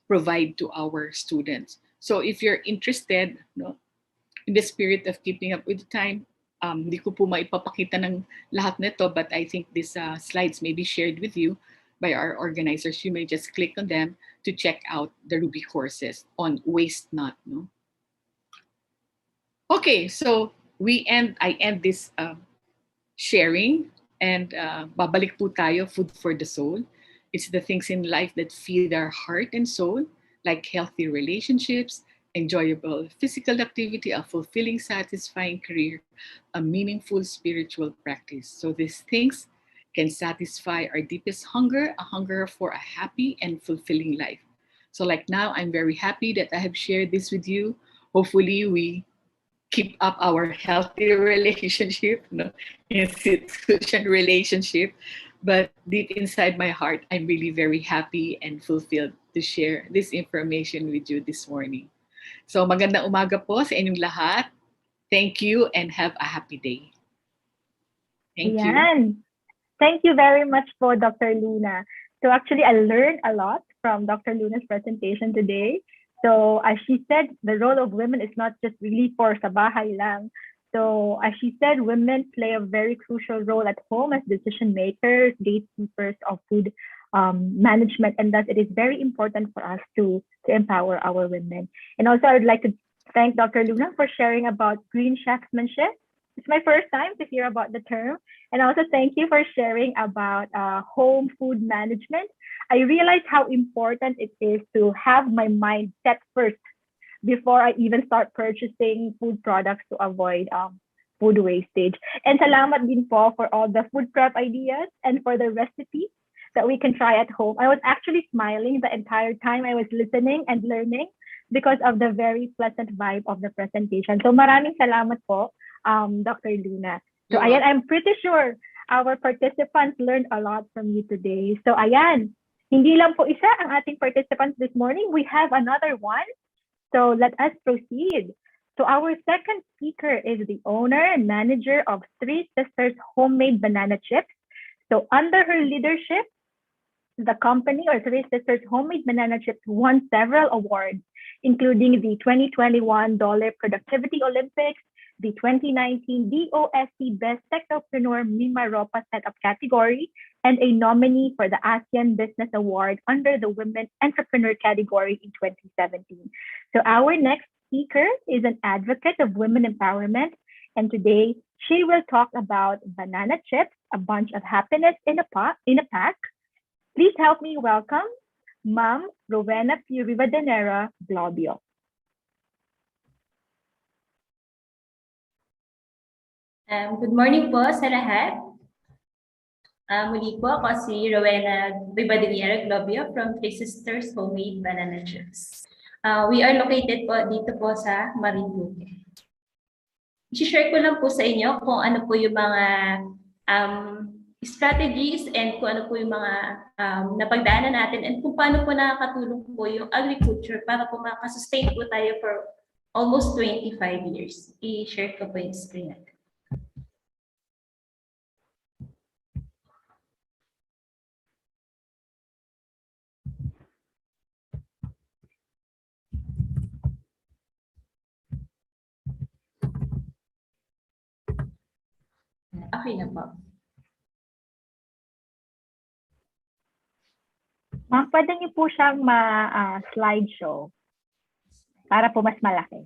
provide to our students. So if you're interested, no, in the spirit of keeping up with the time, hindi ko po maipapakita ng lahat nito, but I think these slides may be shared with you by our organizers. You may just click on them to check out the Ruby courses on Waste Not. No? Okay, so I end this sharing, and babalik po tayo, food for the soul. It's the things in life that feed our heart and soul, like healthy relationships, enjoyable physical activity, a fulfilling, satisfying career, a meaningful spiritual practice. So these things can satisfy our deepest hunger, a hunger for a happy and fulfilling life. So like now, I'm very happy that I have shared this with you. Hopefully we keep up our healthy relationship, no, institution relationship. But deep inside my heart, I'm really very happy and fulfilled to share this information with you this morning. So magandang umaga po sa inyong lahat. Thank you and have a happy day. Thank you.
Thank you very much for Dr. Luna. So actually, I learned a lot from Dr. Luna's presentation today. So as she said, the role of women is not just really for sa bahay lang. So as she said, women play a very crucial role at home as decision makers, gatekeepers of food management, and thus it is very important for us to empower our women. And also, I would like to thank Dr. Luna for sharing about green chefmanship. It's my first time to hear about the term. And also thank you for sharing about home food management. I realized how important it is to have my mind set first before I even start purchasing food products to avoid food wastage. And salamat din po for all the food prep ideas and for the recipes that we can try at home. I was actually smiling the entire time I was listening and learning because of the very pleasant vibe of the presentation. So maraming salamat po, Dr. Luna. So ayan, I'm pretty sure our participants learned a lot from you today. So ayan, hindi lang po isa ang ating participants this morning. We have another one. So let us proceed. So our second speaker is the owner and manager of Three Sisters Homemade Banana Chips. So under her leadership, the company, or Three Sisters Homemade Banana Chips, won several awards, including the 2021 Dollar Productivity Olympics, the 2019 DOST Best Technopreneur Mimaropa Setup category, and a nominee for the ASEAN Business Award under the Women Entrepreneur category in 2017. So our next speaker is an advocate of women empowerment, and today she will talk about banana chips, a bunch of happiness in a pack. Please help me welcome Ma'am Rowena P. Rivadenera Globio.
Good morning po sa lahat. Muli po ako si Rowena Rivadenera Globio from Three Sisters Homemade Banana Chips. We are located po dito po sa Marinduque. i-share ko lang po sa inyo kung ano po yung mga strategies and kung ano po yung mga napagdaanan natin and kung paano po nakakatulong po yung agriculture para po makasustain po tayo for almost 25 years. I-share ko po yung screen natin. Okay na po.
Ma'am, pwede niyo po siyang slideshow para po mas malaki.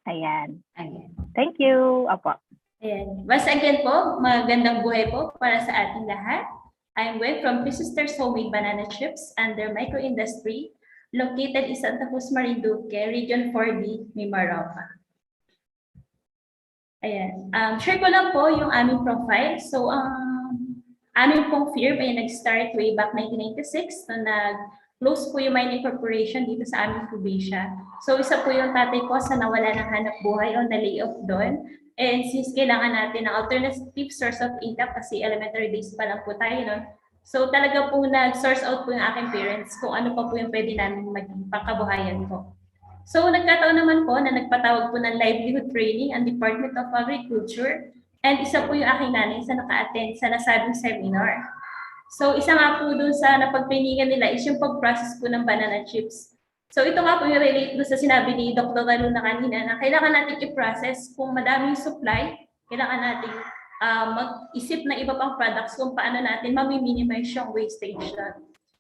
Ayan.
Ayan.
Thank you. Opo.
Ayan. Once again po, magandang buhay po para sa ating lahat. I'm Gwen from Three Sisters Homemade Banana Chips under Microindustry, located in Santa Cruz, Marinduque, Region 4B, Mimaropa. Ayan. Share ko lang po yung aming profile. So, aming pong firm ay nag-start way back 1996 na nag-close po yung mining corporation dito sa aming probinsya. So, isa po yung tatay ko sa nawala ng hanap buhay o na-layoff doon. And since kailangan natin ng alternative source of income kasi elementary days pa lang po tayo noon, so talaga po nag-source out po yung aking parents kung ano pa po yung pwede namin maging pangkabuhayan po. So nagkataon naman po na nagpatawag po ng livelihood training ang Department of Agriculture and isa po yung aking nanay sa naka-attend sa nasabing seminar. So isa nga po dun sa napagpiningan nila is yung pag-process po ng banana chips. So ito nga po yung relate doon sa sinabi ni Dr. Luna kanina na kailangan natin i-process kung madaming supply, kailangan natin mag-isip na iba pang products kung paano natin mami-minimize yung wastage na.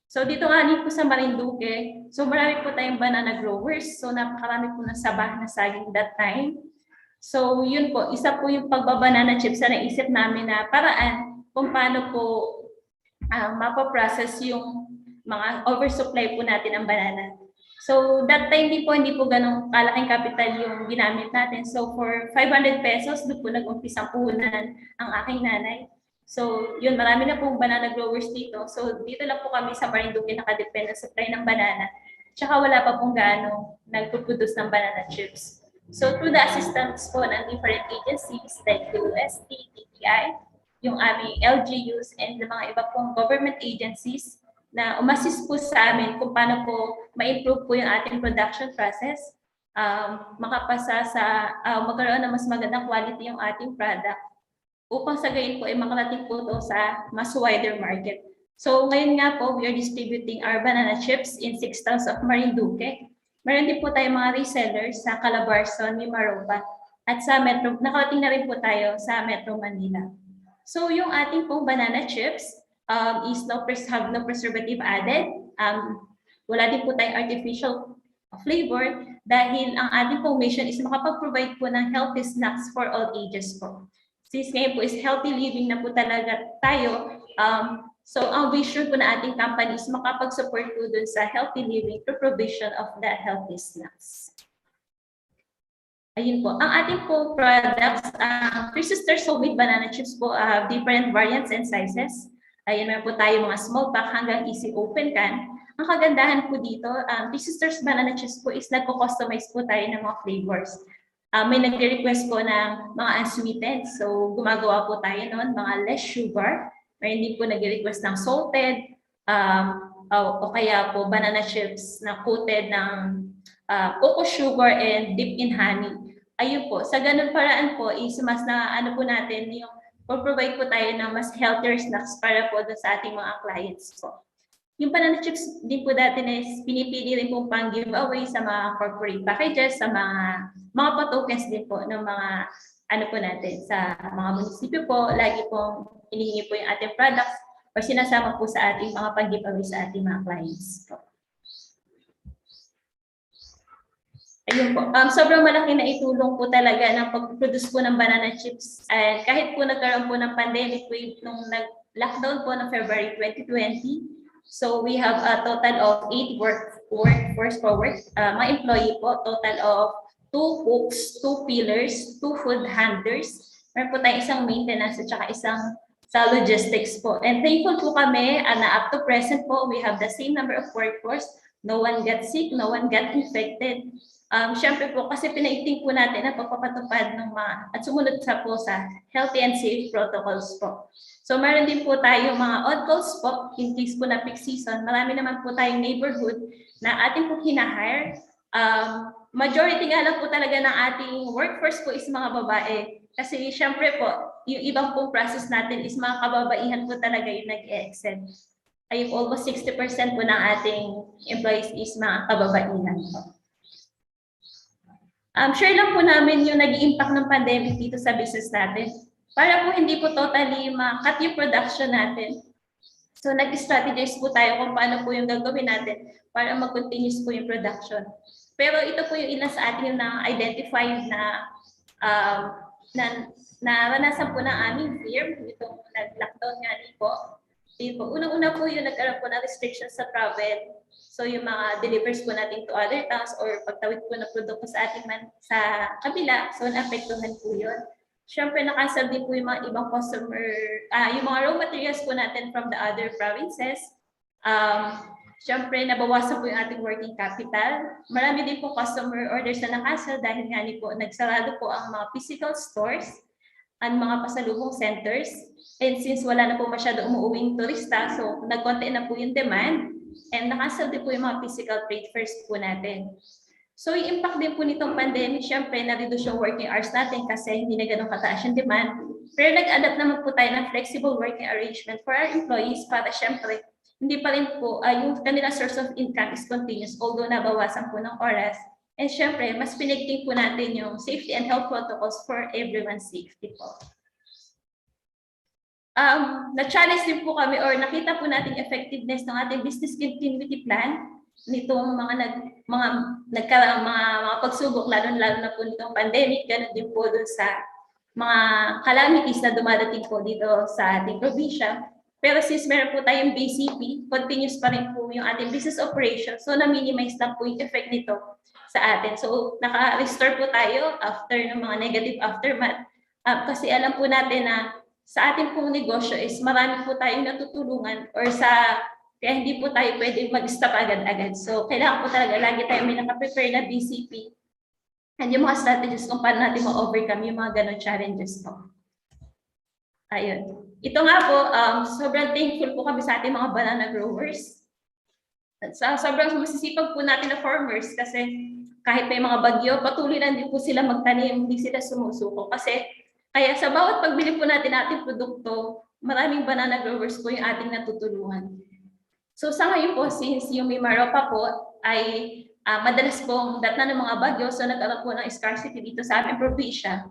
So dito nga din po sa Marinduque, so marami po tayong banana growers, so napakarami po ng sabah na saging that time. So yun po, isa po yung pagbabanana chips na naisip namin na paraan kung paano po mapaprocess yung mga oversupply po natin ng banana. So that time hindi po ganong kalaking capital yung ginamit natin. So for 500 pesos, doon po nag-umpisang puhunan ang aking nanay. So yun, marami na pong banana growers dito. So dito lang po kami sa Marinduque nakadepend sa supply ng banana. Tsaka wala pa pong gaano nagpuproduce ng banana chips. So through the assistance po ng different agencies like the UST, TTI, yung aming LGUs and the mga iba pong government agencies, na umassist po sa amin kung paano po ma-improve po yung ating production process, makapasa sa magkaroon ng mas magandang quality yung ating product upang sa gayon po ay makarating po ito sa mas wider market. So ngayon nga po, we are distributing our banana chips in 6 towns of Marinduque. Meron din po tayong mga resellers sa Calabarzon, Mimaropa, at sa Metro, nakarating na rin po tayo sa Metro Manila. So yung ating pong banana chips, is have no preservative added. Wala din po tayong artificial flavor dahil ang ating pong mission is makapag-provide po ng healthy snacks for all ages po. Since ngayon po is healthy living na po talaga tayo, so ang vision po na ating company is makapag-support po dun sa healthy living through provision of the healthy snacks. Ayun po. Ang ating po products, Three Sisters Homemade Banana Chips po, different variants and sizes. Ayun, meron po tayo mga small pack hanggang easy open can. Ang kagandahan po dito, Three Sisters Banana Chips po is nagko-customize po tayo ng mga flavors. May nagre-request po ng mga unsweetened. So, gumagawa po tayo noon, mga less sugar. May hindi po nagre-request ng salted, o kaya po banana chips na coated ng cocoa sugar and dipped in honey. Ayun po, sa ganun paraan po is mas na ano po natin yung provide po tayo ng mas healthier snacks para po doon sa ating mga clients po. Yung banana chips din po dati na pinipili rin po pang giveaway sa mga corporate packages, sa mga pa-tokens din po ng mga ano po natin sa mga munisipyo po. Lagi pong hinihingi po yung ating products o sinasama po sa ating mga pang-giveaway sa ating mga clients po. Ayun po. Sobrang malaki na itulong po talaga ng pag-produce po ng banana chips. And kahit po nagkaroon po ng pandemic wave nung nag-lockdown po ng February 2020, so we have a total of 8 workforce for work, mga employee po, total of 2 cooks, 2 peelers, 2 food handlers. Meron po tayong isang maintenance at saka isang sa logistics po. And thankful po kami na up to present po, we have the same number of workforce. No one got sick, no one got infected. Siyempre po, kasi pinaiting po natin ang pagpapatupad ng at sumunod sa healthy and safe protocols po. So meron din po tayo mga on-calls po, in case po na peak season. Marami naman po tayong neighborhood na ating po hinahire. Majority nga lang po talaga ng ating workforce po is mga babae. Kasi siyempre po, yung ibang pong process natin is mga kababaihan po talaga yung nag-e-excel. Ay almost 60% po ng ating employees is mga kababaihan po. Share lang po namin yung nag-impact ng pandemic dito sa business natin. Para po hindi po totally ma-cut yung production natin. So nag-strategize po tayo kung paano po yung gagawin natin para mag-continuous po yung production. Pero ito po yung ilan sa ating na-identified na naranasan po ng aming firm. Itong nag-lockdown nga rin po. Unang-una po yung nagkaroon po ng restrictions sa travel. So yung mga delivers po natin to other towns or pagtawid po ng produkto sa ating sa kabila, so naapektuhan po yun. Siyempre, nakansel din po yung mga ibang customer, yung mga raw materials po natin from the other provinces. Siyempre, nabawasan po yung ating working capital. Marami din po customer orders na nakansel dahil nga po nagsarado po ang mga physical stores and mga pasalubong centers. And since wala na po masyado umuuwing turista, so nagkonti na po yung demand and nakansel din po yung mga physical trade fairs po natin. So yung impact din po nitong pandemic, syempre na-reduce yung working hours natin kasi hindi na ganun kataas yung demand. Pero nag-adapt naman po tayo ng flexible working arrangement for our employees para syempre hindi pa rin po yung kanila source of income is continuous although nabawasan po ng oras. And syempre, mas pinigting po natin yung safety and health protocols for everyone's safety po. Na-challenge din po kami or nakita po natin effectiveness ng ating business continuity plan nitong mga pagsubok, lalo na po nitong pandemic, ganun din po dun sa mga calamities na dumadating po dito sa ating probinsya. Pero since meron po tayong BCP, continuous pa rin po yung ating business operation, so na-minimize lang po yung effect nito sa atin. So naka-restore po tayo after ng mga negative aftermath. Kasi alam po natin na sa ating pong negosyo is marami po tayong natutulungan or kaya hindi po tayo pwede mag-stop agad-agad. So, kailangan po talaga lagi tayo may nakaprepare na BCP and yung mga strategies kung paano natin ma-overcome yung mga ganong challenges po. Ayun. Ito nga po, sobrang thankful po kami sa ating mga banana growers. At sobrang masisipag po natin na farmers kasi kahit may mga bagyo, patuloy lang din po sila magtanim, hindi sila sumusuko. Kasi kaya sa bawat pagbili po natin ating produkto, maraming banana growers po yung ating natutulungan. So sa ngayon po, since yung Mimaropa po ay madalas pong datna ng mga bagyo, so nagkaroon po ng scarcity dito sa aming probinsya.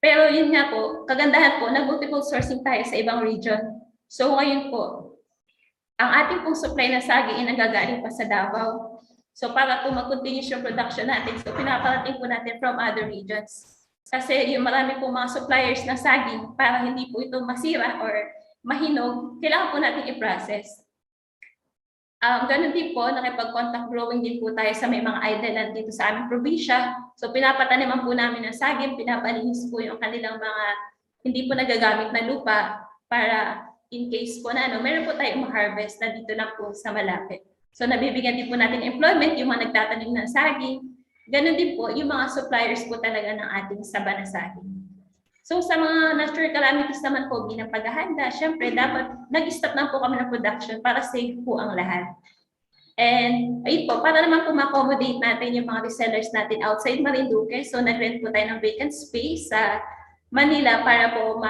Pero yun nga po, kagandahan po, nag-multiple sourcing tayo sa ibang region. So ngayon po, ang ating pong supply na saging ay nanggagaling pa sa Davao. So para po mag-continue yung production natin, so pinaparating po natin from other regions. Kasi yung marami pong mga suppliers ng saging, para hindi po ito masira or mahinog, kailangan po natin i-process. Ganun din po, nakipag-contact growing din po tayo sa may mga island dito sa aming probinsya. So pinapataniman po namin ng saging, pinapalinis po yung kanilang mga hindi po nagagamit na lupa para in case po na meron po tayong ma-harvest na dito lang po sa malapit. So nabibigyan din po natin employment yung mga nagtatanim ng saging. Ganun din po yung mga suppliers po talaga ng ating saba na saging. So sa mga natural calamities naman po bilang paghahanda, syempre dapat nag-stop na po kami ng production para safe po ang lahat. And ayun po, para naman po ma-accommodate natin yung mga resellers natin outside Marinduque, so nag-rent po tayo ng vacant space sa Manila para po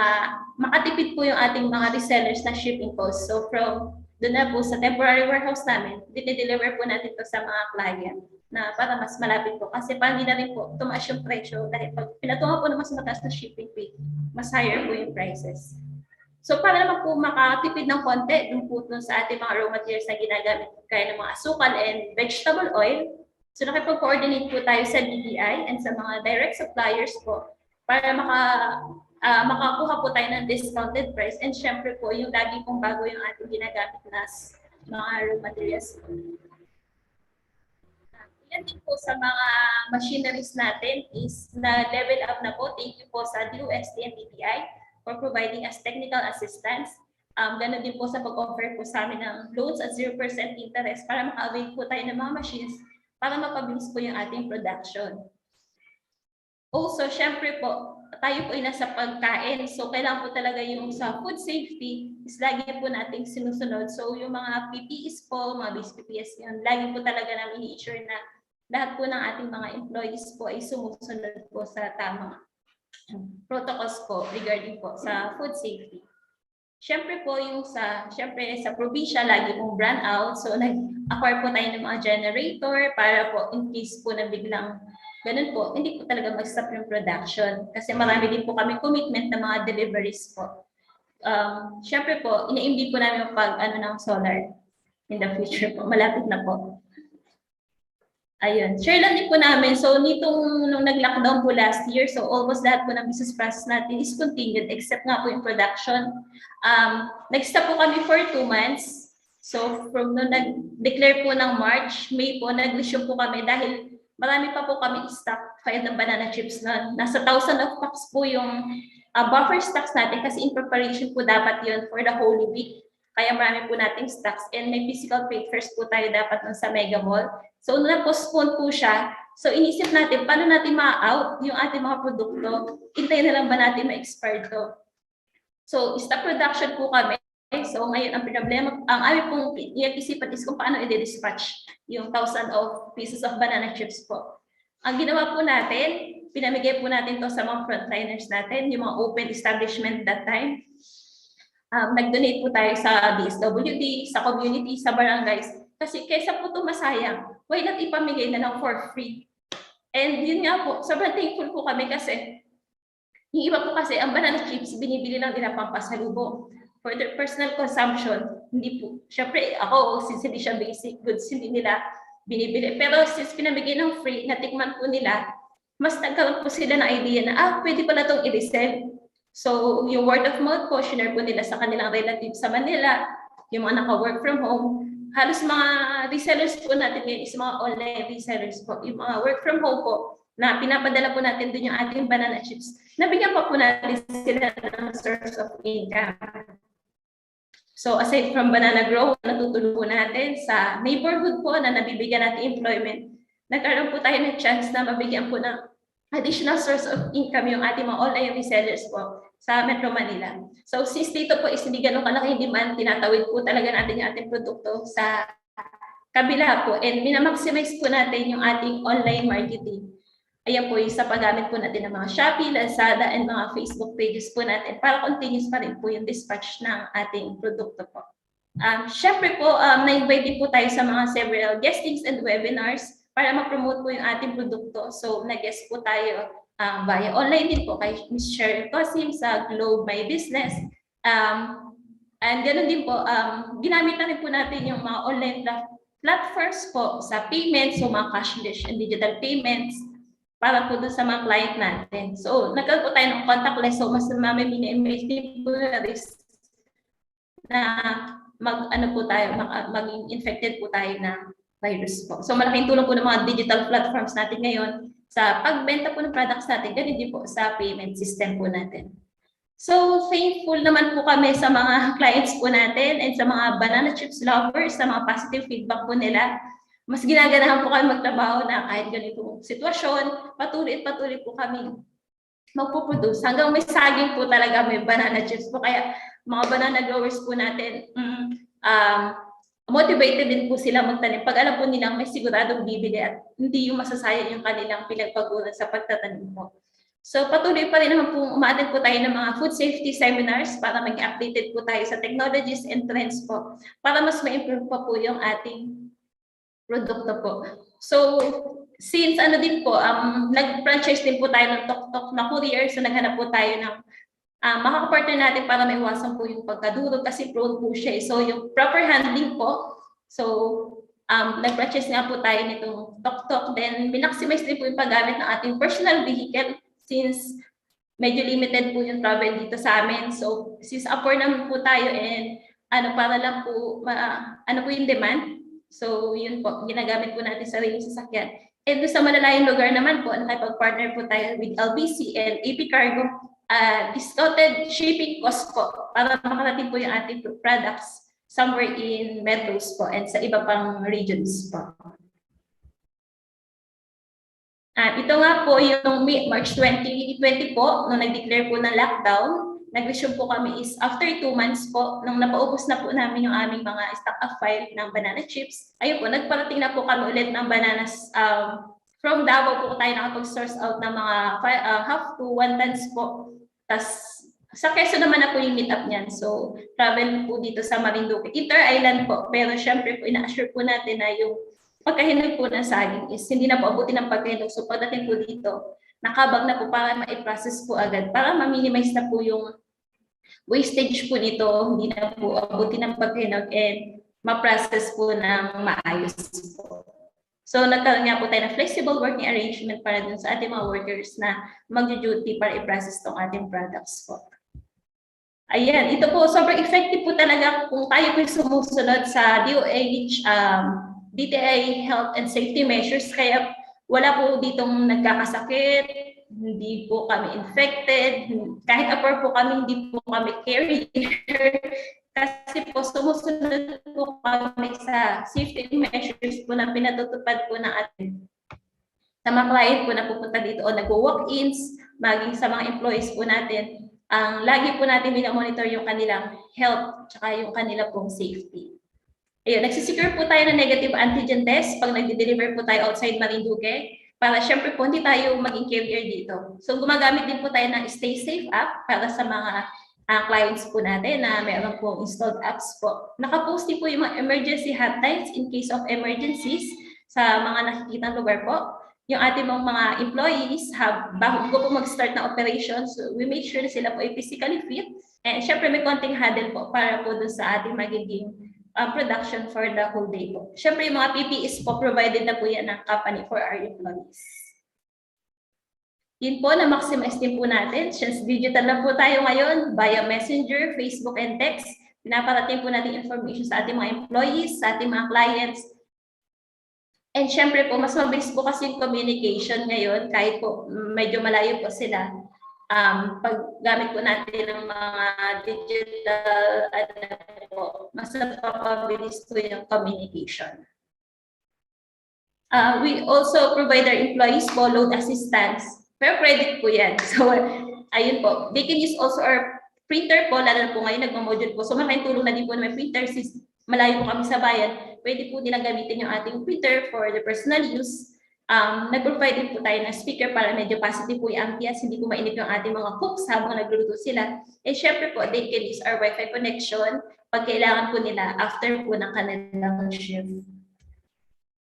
makatipid po yung ating mga resellers na shipping costs. So from doon na po sa temporary warehouse namin, dinideliver po natin to sa mga client na para mas malapit po. Kasi hindi na rin po tumaas yung presyo dahil pag pinatungan po na mas mataas na shipping fee, mas higher po yung prices. So para naman po makatipid ng konti dun po sa ating mga raw materials na ginagamit kaya ng mga asukal and vegetable oil, so nakipag-coordinate po tayo sa BDI and sa mga direct suppliers po para makakuha po tayo ng discounted price and syempre po yung lagi pong bago yung ating ginagamit na mga raw materials. Yan din po sa mga machineries natin is na-level up na po. Thank you po sa DOST and BPI for providing us technical assistance. Ganun din po sa pag-offer po sa amin ng loans at 0% interest para maka-avail po tayo ng mga machines para mapabilis po yung ating production. Also, syempre po, tayo po ay nasa pagkain. So, kailangan po talaga yung sa food safety is lagi po nating sinusunod. So, yung mga PPEs po, mga base PPS yun, lagi po talaga namin i-ensure na lahat po ng ating mga employees po ay sumusunod po sa tamang protocols po regarding po sa food safety. Syempre po yung sa probinsya, lagi pong brand out. So, nag-acquire po tayo ng mga generator para po in case po na biglang ganun po, hindi po talaga mag-stop yung production. Kasi marami din po kami commitment na mga deliveries po. Syempre po, ina-aim din po namin yung ng solar in the future po. Malapit na po. Ayun. Share lang din po namin. So, nung nag-lockdown po last year, so almost lahat po ng business process natin is continued except nga po yung production. Nag-stop po kami for 2 months. So, from nung nag-declare po ng March, May po, nag-resume po kami dahil marami pa po kami stockpile ng banana chips na nasa 1,000 of packs po yung buffer stocks natin kasi in preparation po dapat yun for the Holy Week. Kaya marami po nating stocks and may physical papers po tayo dapat nun sa Mega Mall. So, na-postpone po siya. So, inisip natin, paano natin ma-out yung ating mga produkto? Hintayin na lang ba natin ma-expire to? So, stop production po kami. So, ngayon, ang problema, ang aming pong i-isipan is kung paano i-dispatch yung 1,000 of pieces of banana chips po. Ang ginawa po natin, pinamigay po natin to sa mga frontliners natin, yung mga open establishment that time. Nag-donate po tayo sa DSWD, sa community, sa barangays. Kasi kaysa po ito masayang, why not ipamigay na lang for free? And yun nga po, sobrang thankful po kami kasi yung iba po kasi, ang banana chips, binibili lang nila pampasalubong. For their personal consumption, hindi po. Siyempre, ako, since hindi siya basic goods, hindi nila binibili. Pero since pinamigay ng free, natikman po nila, mas nagkaroon po sila ng idea na, pwede pala itong i-resell. So, yung word of mouth po, share po nila sa kanilang relatives sa Manila, yung mga naka-work from home. Halos mga resellers po natin ngayon is mga online resellers po. Yung mga work from home po, na pinapadala po natin dun yung ating banana chips. Nabigyan pa po natin sila ng source of income. So aside from banana grow, natutulong po natin sa neighborhood po na nabibigyan natin employment. Nagkaroon po tayo ng chance na mabigyan po ng additional source of income yung ating mga online resellers po sa Metro Manila. So since dito po is hindi ganun kalaking demand, tinatawid po talaga natin yung ating produkto sa kabila po and minamaximize po natin yung ating online marketing. Ayan po yung sa paggamit po natin ng mga Shopee, Lazada, and mga Facebook pages po natin para continuous pa rin po yung dispatch ng ating produkto po. Syempre po, na-invite po tayo sa mga several guestings and webinars para ma-promote po yung ating produkto. So, nag-guest po tayo via online din po kay Ms. Cheryl Cosim sa Globe My Business. And ganoon din po, ginamit na rin po natin yung mga online platforms po sa payments, so mga cashless and digital payments, para po doon sa mga client natin. So, nagkaroon po tayo ng contactless. So, mas mami-minimize din po na risk na maging infected po tayo na virus po. So, malaking tulong po ng mga digital platforms natin ngayon sa pagbenta po ng products natin, ganun din po sa payment system po natin. So, thankful naman po kami sa mga clients po natin and sa mga banana chips lovers, sa mga positive feedback po nila. Mas ginaganahan po kami magtrabaho na kahit ganitong sitwasyon, patuloy po kami magpuproduce. Hanggang may saging po talaga, may banana chips po. Kaya mga banana growers po natin, motivated din po sila magtanim. Pag alam po nilang may siguradong bibili at hindi yung masasayang yung kanilang pinagpaguran sa pagtatanim po. So patuloy pa rin naman po umattend po tayo ng mga food safety seminars para maging updated po tayo sa technologies and trends po para mas ma-improve pa po yung ating produkto po. So, since din po, nag-franchise din po tayo ng tok-tok na courier, so naghanap po tayo ng makakapartner natin para maiwasan po yung pagkadurog kasi prone po siya. So, yung proper handling po, so, nag-franchise nga po tayo nitong tok-tok, then minaximize din po yung paggamit ng ating personal vehicle since medyo limited po yung travel dito sa amin. So, since upward naman po tayo and para lang po, po yung demand, so, yun po, ginagamit po natin sa sariling sasakyan. And sa malalayong lugar naman po, nakipag-partner po tayo with LBC and AP Cargo, discounted shipping cost po para makarating po yung ating products somewhere in metros po and sa iba pang regions po. Ito nga po yung March 2020 po, nung nag-declare po ng lockdown, nag-resume po kami is after 2 months po, nung napaubos na po namin yung aming mga stock of file ng banana chips. Ayun po, nagparating na po kami ulit ng bananas. From Davao po tayo nakapag-source out ng mga half to 1 tons po. Tas sa Quezon naman na po yung meet up niyan. So, travel po dito sa Marinduque. Inter-island po. Pero syempre po, ina-assure po natin na yung pagkahinog po ng saging is hindi na po abutin ng pagkahinog. So, pagdating po dito, nakabag na po para ma-process po agad. Para ma-minimize na po yung wastage po nito. Hindi na po abutin ng pagkahinog and ma-process po ng maayos po. So, nagkaroon nga po tayo ng flexible working arrangement para dun sa ating mga workers na mag-duty para i-process tong ating products po. Ayan, ito po, sobrang effective po talaga kung tayo po sumusunod sa DOH, DTI Health and Safety Measures. Kaya wala po ditong nagkakasakit, hindi po kami infected, kahit apart po kami, hindi po kami carrier. Kasi po sumusunod po kami sa safety measures po na pinatutupad po ng atin. Sa mga client po na pupunta dito o nag-walk-ins, maging sa mga employees po natin, ang lagi po natin minamonitor yung kanilang health tsaka yung kanila pong safety. Ayun, nagsisecure po tayo ng negative antigen test pag nagde-deliver po tayo outside Marinduque para syempre po hindi tayo maging carrier dito. So gumagamit din po tayo ng Stay Safe app para sa mga clients po natin na mayroon po installed apps po. Nakapost din po yung mga emergency hotlines in case of emergencies sa mga nakikitang lugar po. Yung ating mga employees, bago po mag-start na operations, so we make sure na sila po ay physically fit. And syempre may konting huddle po para po dun sa ating magiging production for the whole day po. Syempre yung mga PPEs po, provided na po yan ng company for our employees. Yun po, na-maximize din po natin. Since digital na po tayo ngayon, via Messenger, Facebook, and text, pinaparating po natin information sa ating mga employees, sa ating mga clients. And syempre po, mas mabilis po kasi yung communication ngayon, kahit po medyo malayo po sila. Paggamit po natin ng mga digital, mas napapabilis po yung communication. We also provide our employees po load assistance. Pero credit po yan. So, ayun po. They can use also our printer po, lalo na po ngayon, nagmamodule po. So, malaking tulong na din po na may printer since malayo po kami sa bayan. Pwede po nilang gamitin yung ating printer for the personal use. Nag-provide din po tayo ng speaker para medyo positive po yung ambience, hindi po mainip yung ating mga cooks habang nagluluto sila. And syempre po, they can use our Wi-Fi connection pag kailangan po nila after po ng kanilang shift.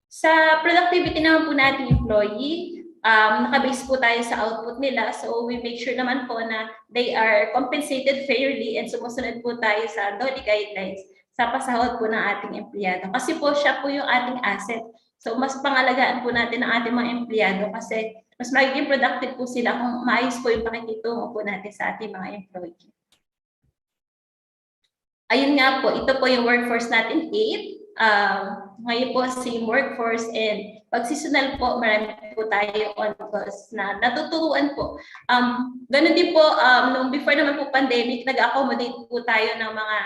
Sa productivity naman po natin employee, nakabase po tayo sa output nila. So we make sure naman po na they are compensated fairly and sumusunod po tayo sa DOLE guidelines sa pasahod po ng ating empleyado. Kasi po siya po yung ating asset. So mas pangalagaan po natin ang ating mga empleyado kasi mas magiging productive po sila kung maayos po yung pakikitungo po natin sa ating mga employee. Ayun nga po, ito po yung workforce natin 8. Ngayon po si workforce and pag seasonal po, marami po tayo on calls na natuturuan po. Ganun din po, nung before naman po pandemic, nag-accommodate po tayo ng mga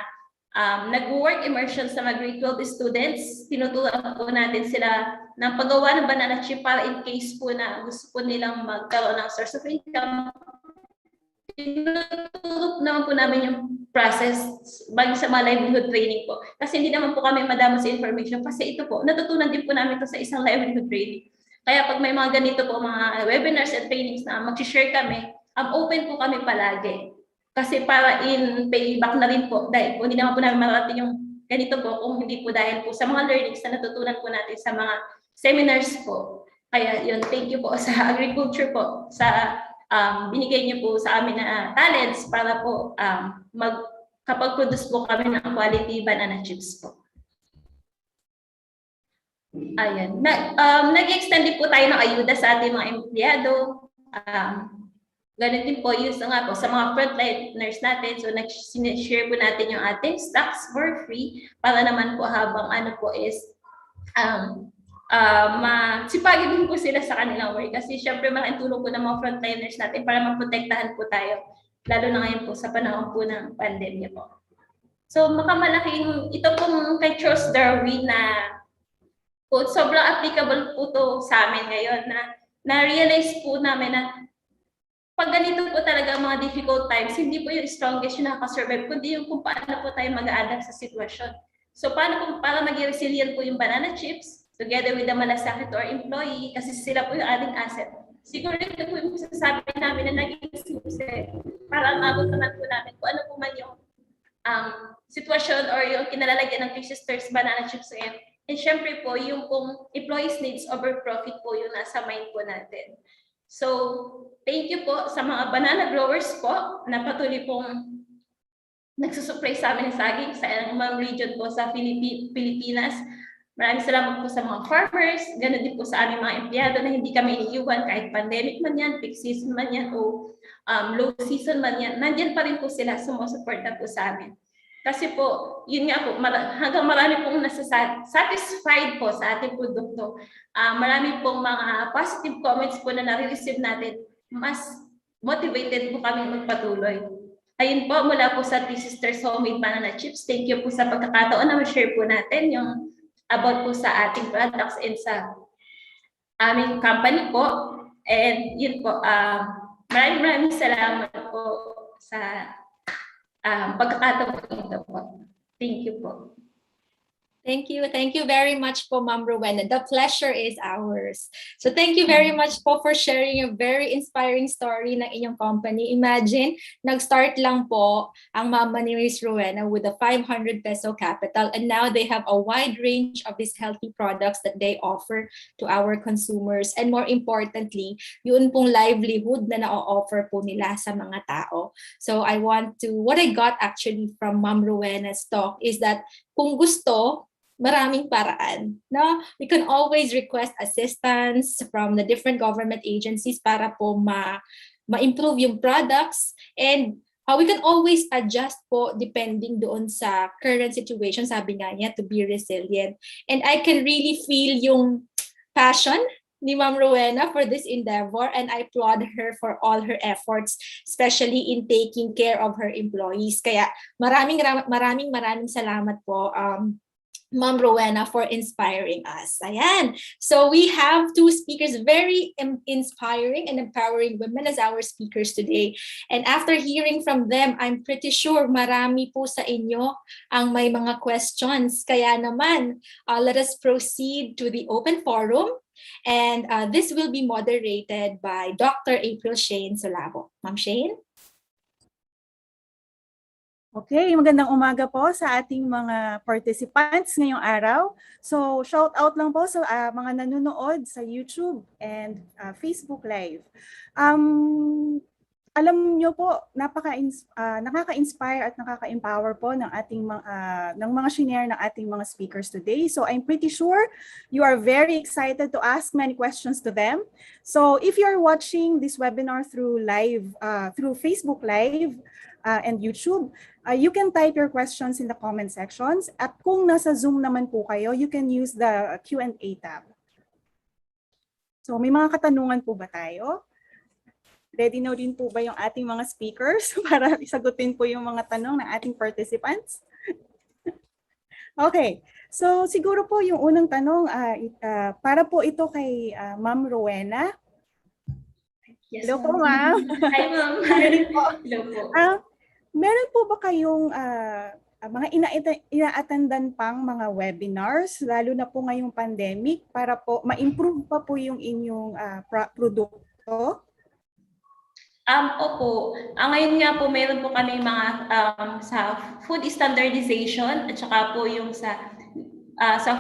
nag-work immersion sa mga grade 12 students. Tinuturuan po natin sila ng paggawa ng banana chip para in case po na gusto po nilang magkaroon ng source of income. Tinuturo naman po namin yung process bago sa mga livelihood training po. Kasi hindi naman po kami madama sa information kasi ito po, natutunan din po namin ito sa isang livelihood training. Kaya pag may mga ganito po, mga webinars and trainings na mag-share kami, open po kami palagi. Kasi para in payback na rin po, dahil po hindi naman po namin marating yung ganito po kung hindi po dahil po sa mga learnings na natutunan po natin sa mga seminars po. Kaya yun, thank you po sa agriculture po, sa binigay niyo po sa amin na talents para po kapag-produce po kami ng quality banana chips po. Ayan. Nag-extend din po tayo ng ayuda sa ating mga empleyado. Ganun din po, use nga po sa mga frontliners natin. So, nag-share po natin yung ating stocks for free para naman po habang ano po is masipagin din po sila sa kanilang work. Kasi syempre malaking tulong po ng mga frontliners natin para maprotektahan po tayo. Lalo na ngayon po sa panahon po ng pandemya po. So, makamalaking, ito pong kay Charles Darwin na po, sobrang applicable po to sa amin ngayon na na-realize po namin na pag ganito po talaga ang mga difficult times, hindi po yung strongest yung nakaka-survive, kundi yung kung paano po tayo mag-a-adapt sa sitwasyon. So paano po, para maging resilient po yung banana chips, together with the malasakit to our employee, kasi sila po yung ating asset. Siguro ito po yung sasabi namin na naging success para maabot naman po namin kung ano po man yung sitwasyon or yung kinalalagyan ng Three Sisters banana chips ngayon. And syempre po, yung kung employees needs over profit po yung nasa mind po natin. So, thank you po sa mga banana growers po na patuloy pong nagsusupply sa amin ng saging sa mga region po sa Pilipinas. Maraming salamat po sa mga farmers, ganoon din po sa aming mga empleyado na hindi kami iniiwan kahit pandemic man yan, peak season man yan, o low season man yan. Nandiyan pa rin po sila, sumusuporta po sa amin. Kasi po, yun nga po, hanggang marami pong satisfied po sa ating produkto. Marami pong mga positive comments po na nare-receive natin, mas motivated po kami magpatuloy. Ayun po, mula po sa Three Sisters Homemade Banana Chips, thank you po sa pagkakataon na ma-share po natin yung about po sa ating products and sa aming company po. And yun po, maraming salamat po sa pagkakataon ito po. Thank you po.
Thank you. Thank you very much po, Ma'am Rowena. The pleasure is ours. So thank you very much po for sharing a very inspiring story ng inyong company. Imagine, nag-start lang po ang mama ni Miss Rowena with a 500 peso capital, and now they have a wide range of these healthy products that they offer to our consumers. And more importantly, yun pong livelihood na na-offer po nila sa mga tao. So what I got actually from Ma'am Rowena's talk is that kung gusto, maraming paraan. No? We can always request assistance from the different government agencies para po ma-improve yung products, and we can always adjust po depending doon sa current situation, sabi nga niya, to be resilient. And I can really feel yung passion ni Ma'am Rowena for this endeavor, and I applaud her for all her efforts, especially in taking care of her employees. Kaya maraming salamat po, Ma'am Rowena, for inspiring us. Ayan. So we have two speakers, very inspiring and empowering women as our speakers today. And after hearing from them, I'm pretty sure marami po sa inyo ang may mga questions. Kaya naman, let us proceed to the open forum. And this will be moderated by Dr. April Shane Solabo. Ma'am Shane?
Okay, magandang umaga po sa ating mga participants ngayong araw. So, shout out lang po sa mga nanonood sa YouTube and Facebook Live. Alam niyo po, nakaka-inspire at nakaka-empower po ng ating ng mga shinare ng ating mga speakers today. So, I'm pretty sure you are very excited to ask many questions to them. So, if you are watching this webinar through Facebook Live and YouTube, you can type your questions in the comment sections. At kung nasa Zoom naman po kayo, you can use the Q&A tab. So may mga katanungan po ba tayo? Ready na rin po ba yung ating mga speakers para isagutin po yung mga tanong ng ating participants? Okay, so siguro po yung unang tanong, para po ito kay Ma'am Rowena.
Yes,
hello po, ma'am.
Hi, ma'am. Hello po.
Meron po ba kayong mga ina-attendan pang mga webinars, lalo na po ngayong pandemic, para po ma-improve pa po yung inyong produkto?
Opo. Ngayon nga po, meron po kami mga sa food standardization at saka po yung sa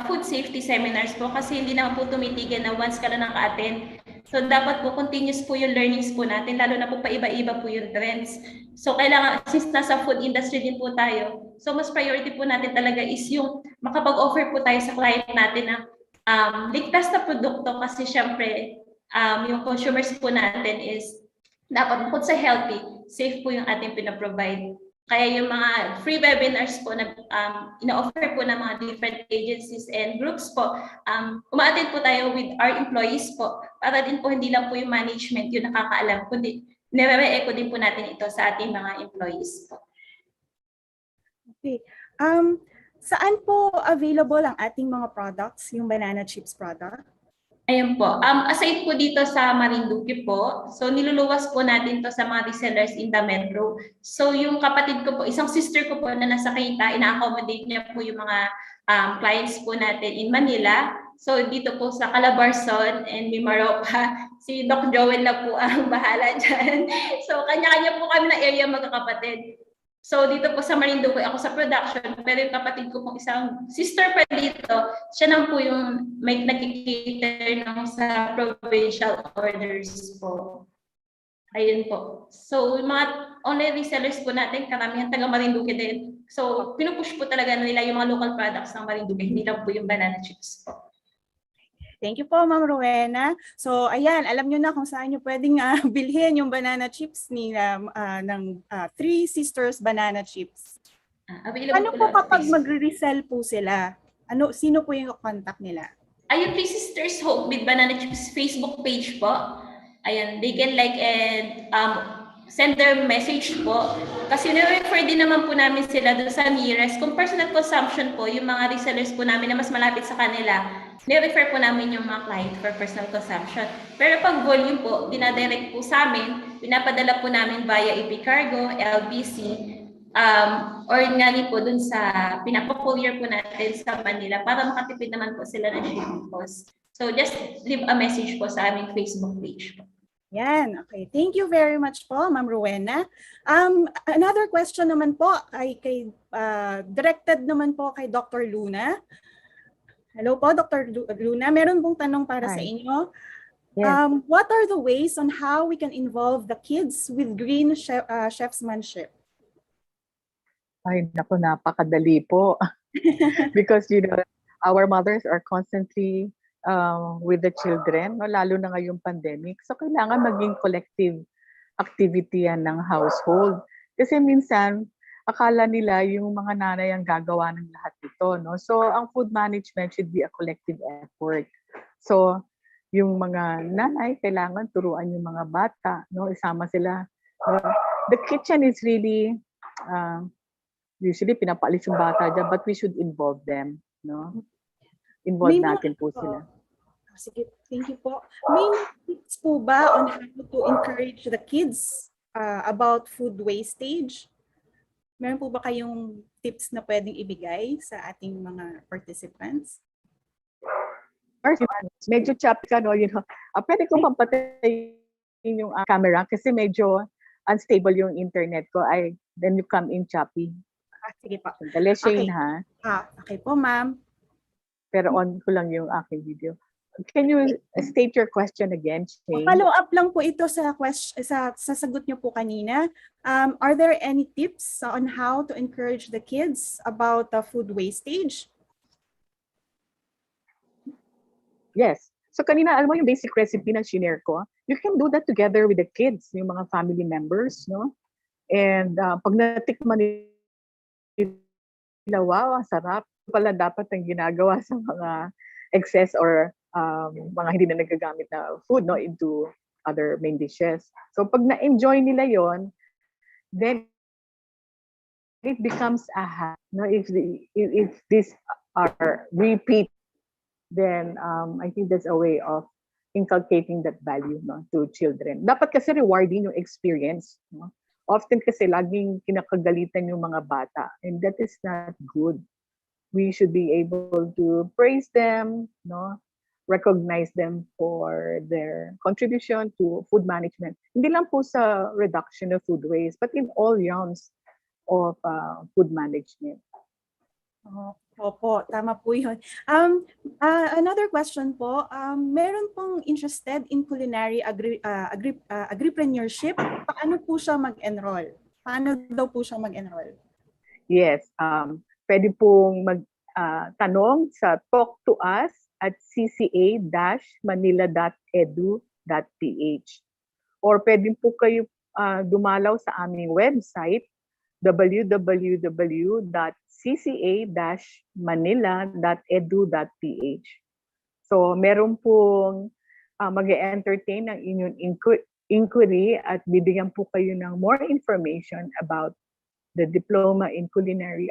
food safety seminars po, kasi hindi naman po tumitigil na once ka na naka-attend. So dapat po continuous po yung learnings po natin, lalo na po paiba-iba po yung trends. So kailangan, since nasa food industry din po tayo, so mas priority po natin talaga is yung makapag-offer po tayo sa client natin ng ligtas na produkto, kasi syempre yung consumers po natin is dapat bukod sa healthy, safe po yung ating pinaprovide. Kaya yung mga free webinars po na ina-offer po ng mga different agencies and groups po, uma-attend po tayo with our employees po, para din po hindi lang po yung management yung nakakaalam, kundi nire-echo din po natin ito sa ating mga employees po.
Okay. Saan po available ang ating mga products, yung banana chips product?
Ayun po. Aside po dito sa Marinduque po, so niluluwas po natin to sa mga resellers in the metro. So yung kapatid ko po, isang sister ko po na nasa Cainta, ina-accommodate niya po yung mga clients po natin in Manila. So dito po sa Calabarzon and Mimaropa, si Doc Joel na po ang bahala dyan. So kanya-kanya po kami na area magkakapatid. So dito po sa Marinduque, ako sa production, pero yung kapatid ko pong isang sister pa dito, siya naman po yung may nag-cater ng sa provincial orders po. Ayun po. So yung mga online resellers po natin, karamihan taga Marinduque din. So pinupush po talaga nila yung mga local products ng Marinduque, hindi lang po yung banana chips po.
Thank you po, Ma'am Rowena. So, ayan, alam nyo na kung saan nyo pwedeng bilhin yung banana chips nila ng Three Sisters Banana Chips. Ano po kapag magre-resell po sila? Sino po yung contact nila?
Ayun, Three Sisters Hope with Banana Chips Facebook page po. Ayan, they can like and send their message po. Kasi na-refer din naman po namin sila doon sa nearest. Kung personal consumption po, yung mga resellers po namin na mas malapit sa kanila, ni-refer po namin yung mga client for personal consumption. Pero pag volume po, dinadirect po sa amin, pinapadala po namin via EP Cargo, LBC, or nga po dun sa pinapa-courier po natin sa Manila para makatipid naman po sila ng shipping cost. So just leave a message po sa aming Facebook page po.
Yan, okay. Thank you very much po, Ma'am Rowena. Another question naman po ay directed naman po kay Dr. Luna. Hello po, Dr. Luna. Meron pong tanong para sa inyo. Yes. What are the ways on how we can involve the kids with green chefsmanship?
Ay, naku, napakadali po. Because, our mothers are constantly with the children, no? Lalo na ngayong pandemic. So, kailangan maging collective activity yan ng household. Kasi minsan, akala nila yung mga nanay ang gagawa ng lahat ito, no? So, ang food management should be a collective effort. So, yung mga nanay, kailangan turuan yung mga bata, no? Isama sila. The kitchen is really, usually pinapaalis yung bata dyan, but we should involve them, no? Involve natin po sila.
Sige, thank you po. May tips po ba on how to encourage the kids about food wastage? Meron po ba kayong tips na pwedeng ibigay sa ating mga participants?
Medyo choppy ka, no? Pwede ko pampatayin yung camera kasi medyo unstable yung internet ko. Then you come in choppy.
Sige po.
Dali, Shane, ha?
Okay po, ma'am.
Pero on ko lang yung aking video. Can you state your question again, Shane?
Follow up lang po ito sa sagot niyo po kanina. Are there any tips on how to encourage the kids about food wastage?
Yes. So kanina, alam mo yung basic recipe na shinare ko? You can do that together with the kids, yung mga family members, no? And pag natikman nila, wow, ang sarap. Pala dapat ang ginagawa sa mga excess or mga hindi na nagagamit na food, no, into other main dishes. So pag na-enjoy nila yon, then it becomes a habit. No? If these are repeat, then I think that's a way of inculcating that value, no, to children. Dapat kasi rewarding yung experience. No? Often kasi laging kinakagalitan yung mga bata, and that is not good. We should be able to praise them, no, recognize them for their contribution to food management. Hindi lang po sa reduction of food waste, but in all realms of food management.
Opo, tama po yun. Another question po, meron pong interested in culinary agripreneurship. Paano po siya mag-enroll? Paano daw po siya mag-enroll?
Yes, pwede pong magtanong sa Talk to Us at cca-manila.edu.ph. Or pwede po kayo dumalaw sa aming website www.cca-manila.edu.ph. So meron pong mag-entertain ng inyong inquiry at bibigyan po kayo ng more information about the Diploma in Culinary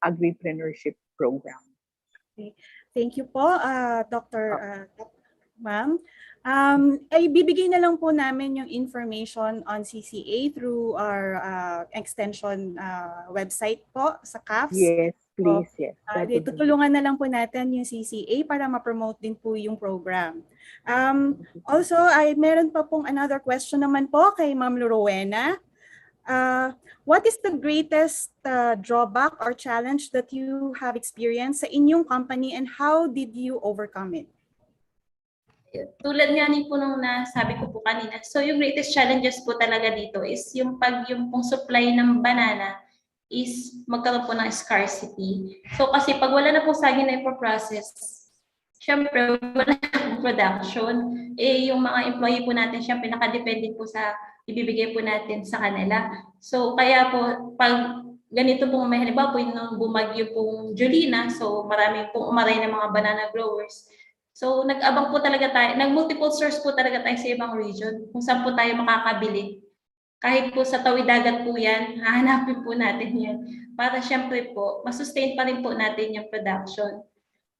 Agripreneurship Program.
Okay. Thank you po, Dr. Ma'am. Ay bibigay na lang po namin yung information on CCA through our extension website po sa CAFS.
Yes,
So,
please. Yes. That would be
tutulungan na lang po natin yung CCA para ma-promote din po yung program. Also, ay meron pa pong another question naman po kay Ma'am Rowena. What is the greatest drawback or challenge that you have experienced sa inyong company and how did you overcome it?
Tulad nga ni po nung nasabi ko po kanina, so yung greatest challenges po talaga dito is yung pong supply ng banana is magkaroon po ng scarcity. So kasi pag wala na po saging na ipoprocess, syempre wala na pong production, yung mga employee po natin syempre nakadepende po sa ibibigay po natin sa kanila. So kaya po pag ganito pong may halimbawa po yung bumagyo pong Julina, so marami pong umaray ng mga banana growers. So nag-abang po talaga tayo, nag-multiple source po talaga tayo sa ibang region kung saan po tayo makakabili. Kahit po sa tawid dagat po yan, hahanapin po natin yan. Para syempre po, masustain pa rin po natin yung production.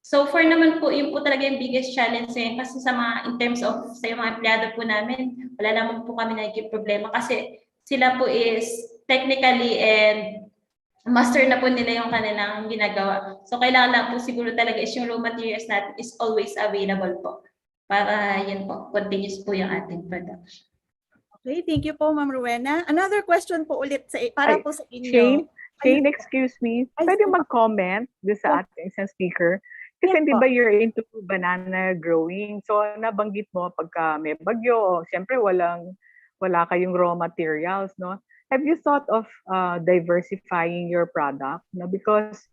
So for naman po, yun po talaga yung biggest challenge ngayon kasi sa mga, in terms of sa mga empleyado po namin, wala naman po kami naging problema kasi sila po is technically and master na po nila yung kanilang ginagawa. So kailangan lang po siguro talaga is yung raw materials natin is always available po. Para yun po, continuous po yung ating production.
Okay, thank you po Ma'am Rowena. Another question po ulit para po sa inyo.
Shane, excuse me. Pwede mag-comment doon sa ating isang speaker. Kasi di ba you're into banana growing? So nabanggit mo pagka may bagyo, siyempre wala kayong raw materials, no? Have you thought of diversifying your product? No? Because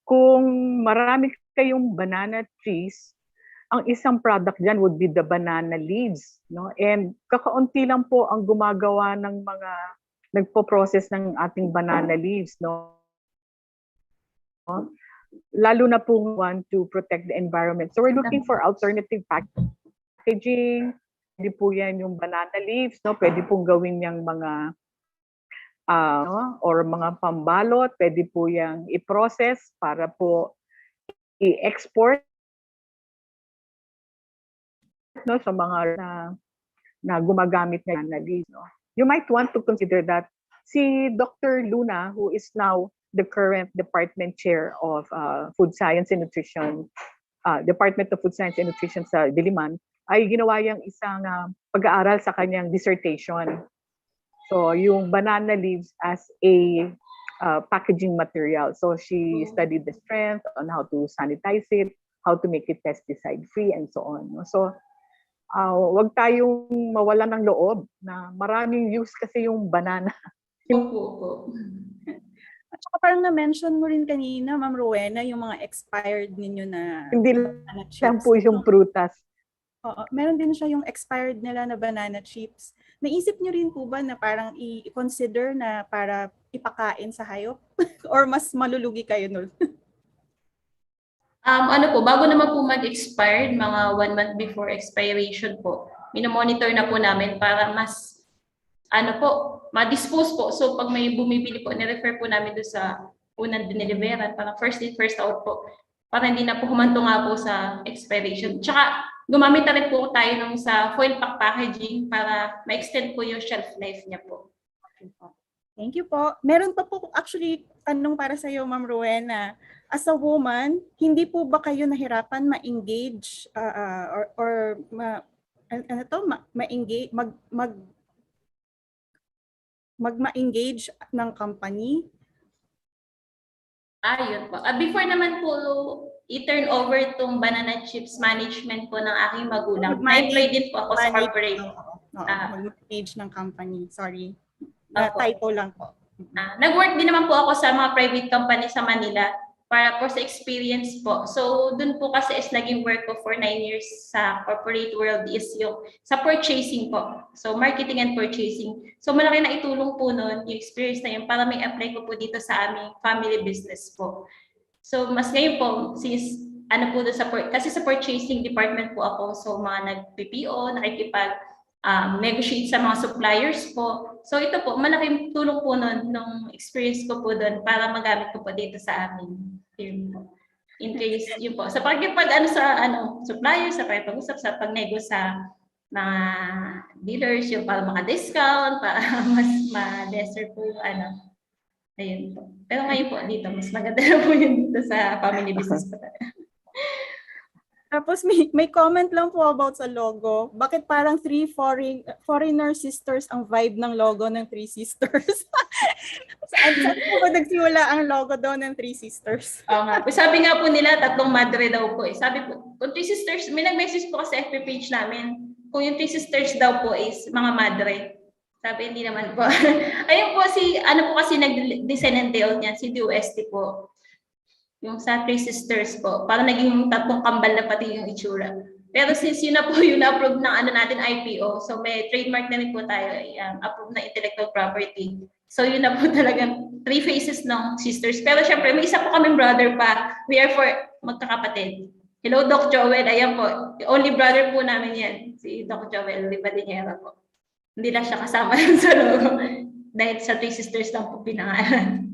kung marami kayong banana trees, ang isang product dyan would be the banana leaves. No? And kakaunti lang po ang gumagawa ng mga nagpo-process ng ating banana leaves. No? Lalo na po want to protect the environment. So we're looking for alternative packaging. Pwede po yan yung banana leaves. No? Pwede pong gawin yung mga or mga pambalot, pwede po yung i-process para po i-export no, sa mga na gumagamit ng leaves. No? You might want to consider that si Dr. Luna, who is now the current department chair of Food Science and Nutrition, Department of Food Science and Nutrition sa Diliman, ay ginawa yung isang pag-aaral sa kanyang dissertation. So, yung banana leaves as a packaging material. So, she studied the strength on how to sanitize it, how to make it pesticide-free, and so on. So, wag tayong mawala ng loob na maraming use kasi yung banana.
At saka parang na-mention mo rin kanina, Ma'am Rowena, yung mga expired ninyo na
hindi lang po yung prutas.
Meron din siya yung expired nila na banana chips. Naisip niyo rin po ba na parang i-consider na para ipakain sa hayop? Or mas malulugi kayo nun?
Ano po, bago naman po mag-expired, mga 1 month before expiration po, minomonitor na po namin para mas, ma-dispose po. So pag may bumibili po, nirefer po namin doon sa unang dineliveran, para first in, first out po, para hindi na po humanto nga po sa expiration. Tsaka, gumamit na rin po tayo ng sa foil pack packaging para ma-extend po yung shelf life niya po.
Thank you po. Meron pa po actually tanong para sa iyo, Ma'am Rowena. As a woman, hindi po ba kayo nahirapan ma-engage ma-engage ng company?
Yun po. Before naman po i-turn over itong banana chips management po ng aking magulang. Na-employ din po ako sa corporate.
Mag-manage ng company. Sorry. Typo lang po.
Nag-work din naman po ako sa mga private company sa Manila para po sa experience po. So, dun po kasi is naging work ko for 9 years sa corporate world is yung sa purchasing po. So, marketing and purchasing. So, malaki na itulong po nun yung experience na yun para may apply ko po dito sa aming family business po. So, mas ngayon po, since kasi sa purchasing department po ako, so mga nag-PPO, nakikipag negotiate sa mga suppliers po. So ito po, malaking tulong po nun, nung experience ko po doon para magamit ko po dito sa amin firm po. In case, yun po. Sa pag-ano sa supplier, sa pag-usap, sa pag-nego sa mga dealers, yung para maka-discount, para mas ma-lesser po yung ayun po. Pero ngayon po dito, mas maganda na po yun dito sa family business po.
Tapos may comment lang po about sa logo. Bakit parang three foreigner sisters ang vibe ng logo ng Three Sisters? Saan po ba nagsimula ang logo daw ng Three Sisters?
Oo nga po. Sabi nga po nila, tatlong madre daw po. Sabi po, kung Three Sisters, may nag-message po kasi FB page namin, kung yung Three Sisters daw po is mga madre. Sabi, hindi naman po. Ayun po ano po kasi nag-design and layout niyan, si DOST po. Yung sa Three Sisters po, para naging tatlong kambal na pati yung itsura. Pero since yun na po yung na-approve ng natin IPO, so may trademark na rin po tayo, approve na intellectual property. So yun na po talagang 3 faces ng sisters. Pero syempre, may isa po kaming brother pa. We are for magkakapatid. Hello, Doc Joel. Ayan po. The only brother po namin yan. Si Doc Joel Ribadinera po. Hindi lang siya kasama sa logo. Dahil sa Three Sisters lang po pinangalan.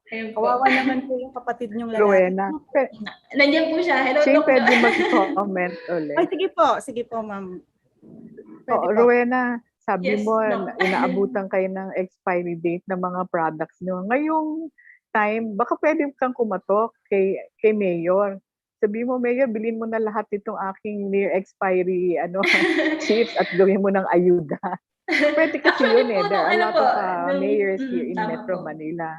Kawawa naman po yung kapatid niyong lalaki.
Rowena.
Nandiyan po siya. Hello,
Ching,
Doc.
pwede mag-comment ulit.
Ay, sige po, ma'am.
Oo, Rowena, sabi
Yes,
mo,
no.
inaabutan kayo ng expiry date ng mga products nyo. Ngayong time, baka pwede kang kumatok kay Mayor. Sabi mo, Mayor, bilhin mo na lahat itong aking near expiry chips at gawin mo ng ayuda. Pwede kasi
Actually
yun eh.
po,
There are a lot of mayors here in
tama
Metro
po.
Manila.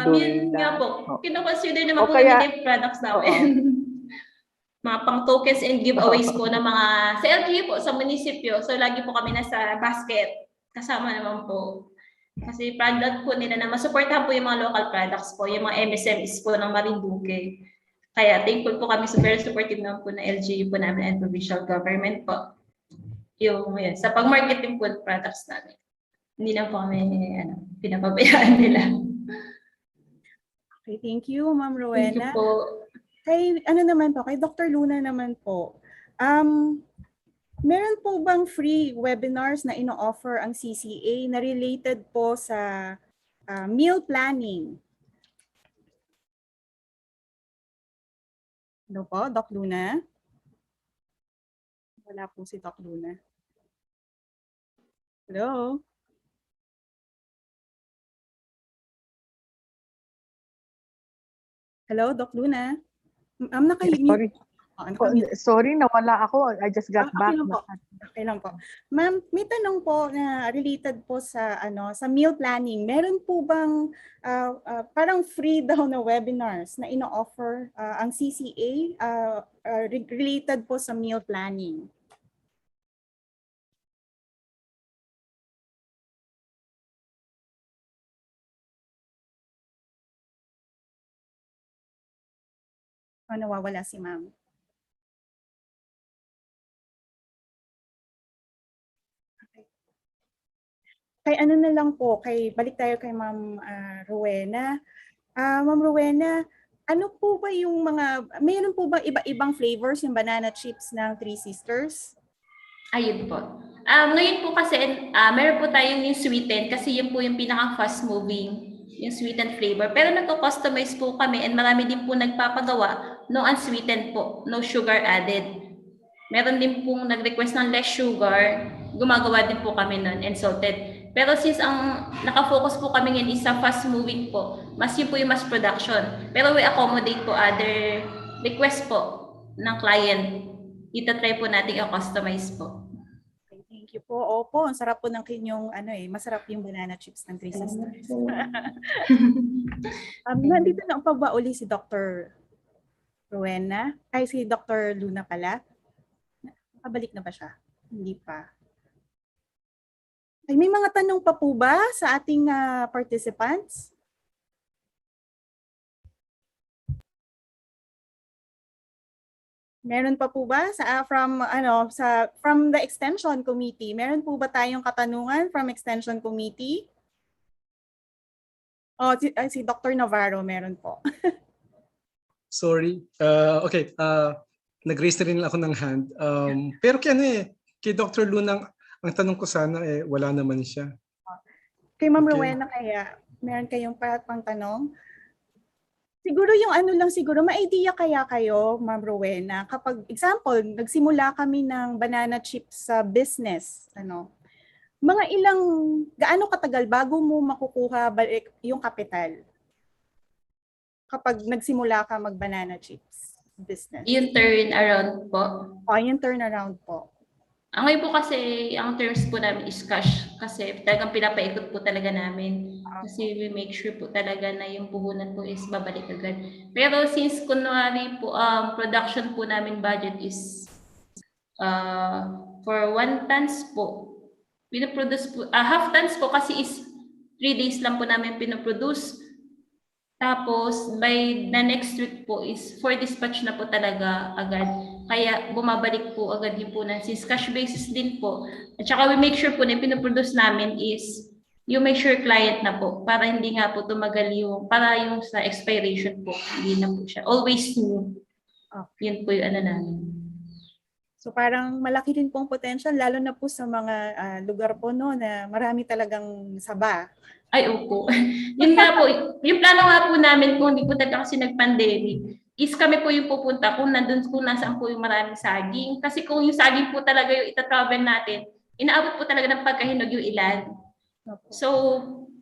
Yun nga po. Kino-consider naman
O
po
kaya-
namin yung products namin. Mga pang tokens and giveaways po ng mga sa LGU po, sa munisipyo. So lagi po kami nasa basket. Kasama naman po. Kasi product po nila na masuportahan po yung mga local products po, yung mga MSMEs po ng Marinduque. Kaya thankful po kami, super supportive naman po na LGU po namin and provincial government po. Yung yun, sa pag-marketing po products namin. Hindi na po kami pinapabayaan nila.
Okay, thank you, Ma'am
Thank you
Rowena.
po.
Kay kay Dr. Luna naman po. Meron po bang free webinars na ino-offer ang CCA na related po sa meal planning? Ano po, Doc Luna? Wala po si Doc Luna. Hello? Hello, Doc Luna?
Sorry. Sorry, nawala ako. I just got back.
Okay lang po. Ma'am, may tanong po na related po sa sa meal planning. Meron po bang parang free daw na webinars na ino-offer ang CCA related po sa meal planning? Nawawala si Ma'am. Kay na lang po, balik tayo kay Ma'am Rowena. Ma'am Rowena, ano po ba yung mayroon po ba iba-ibang flavors yung banana chips ng Three Sisters?
Ayun po. Ngayon po kasi, meron po tayong yung sweetened kasi yun po yung pinaka-fast moving, yung sweetened flavor. Pero nagko-customize po kami and marami din po nagpapagawa no unsweetened po, no sugar added. Meron din pong nag-request ng less sugar, gumagawa din po kami nun and salted. Pero since ang nakafocus po kami ngayon is sa fast moving po, mas yun po yung mass production. Pero we accommodate po other request po ng client. Itatry po natin i-customize po.
Okay, thank you po. Opo, ang sarap po ng inyong masarap yung banana chips ng Three Sisters. Nandito na pa ba uli si Dr. Rowena? Ay, si Dr. Luna pala. Nakabalik na ba siya? Hindi pa. Ay, may mga tanong pa po ba sa ating participants? Meron pa po ba from the extension committee? Meron po ba tayong katanungan from extension committee? Oh, si Dr. Navarro meron po.
Sorry. Okay. Nag-raise na rin ako ng hand. Pero kay Dr. Lunang, ang tanong ko sana wala naman siya.
Kay Ma'am
Okay.
Rowena kaya, meron kayong pang tanong? Siguro yung ano lang siguro, ma-idea kaya kayo, Ma'am Rowena, kapag example, nagsimula kami ng banana chips sa business, ano, mga gaano katagal bago mo makukuha balik yung kapital? Kapag nagsimula ka mag-banana chips business.
Yung turn around po.
Yung turnaround po.
Ang ngayon po kasi, ang terms po namin is cash kasi talagang pinapaikot po talaga namin. Kasi we make sure po talaga na yung puhunan po is babalik agad. Pero since kunwari po, production po namin budget is for 1 tons po, pinoproduce po, half tons po kasi is 3 days lang po namin pinoproduce. Tapos, by the next week po is for dispatch na po talaga agad. Kaya bumabalik po agad yung punan. Since cash basis din po. At saka we make sure po na yung pinoproduce namin is yung make sure client na po. Para hindi nga po tumagal yung, para yung sa expiration po. Hindi na po siya. Always new. Yun po yung ano namin.
So parang malaki din pong potential, lalo na po sa mga lugar po no, na marami talagang saba.
Ay, opo. Yun nga po, yung plano nga po namin kung hindi po talaga kasi nag-pandemic, is kami po yung pupunta kung nandun, kung nasaan po yung maraming saging. Kasi kung yung saging po talaga yung ita-travel natin, inaabot po talaga ng pagkahinog yung ilan. So,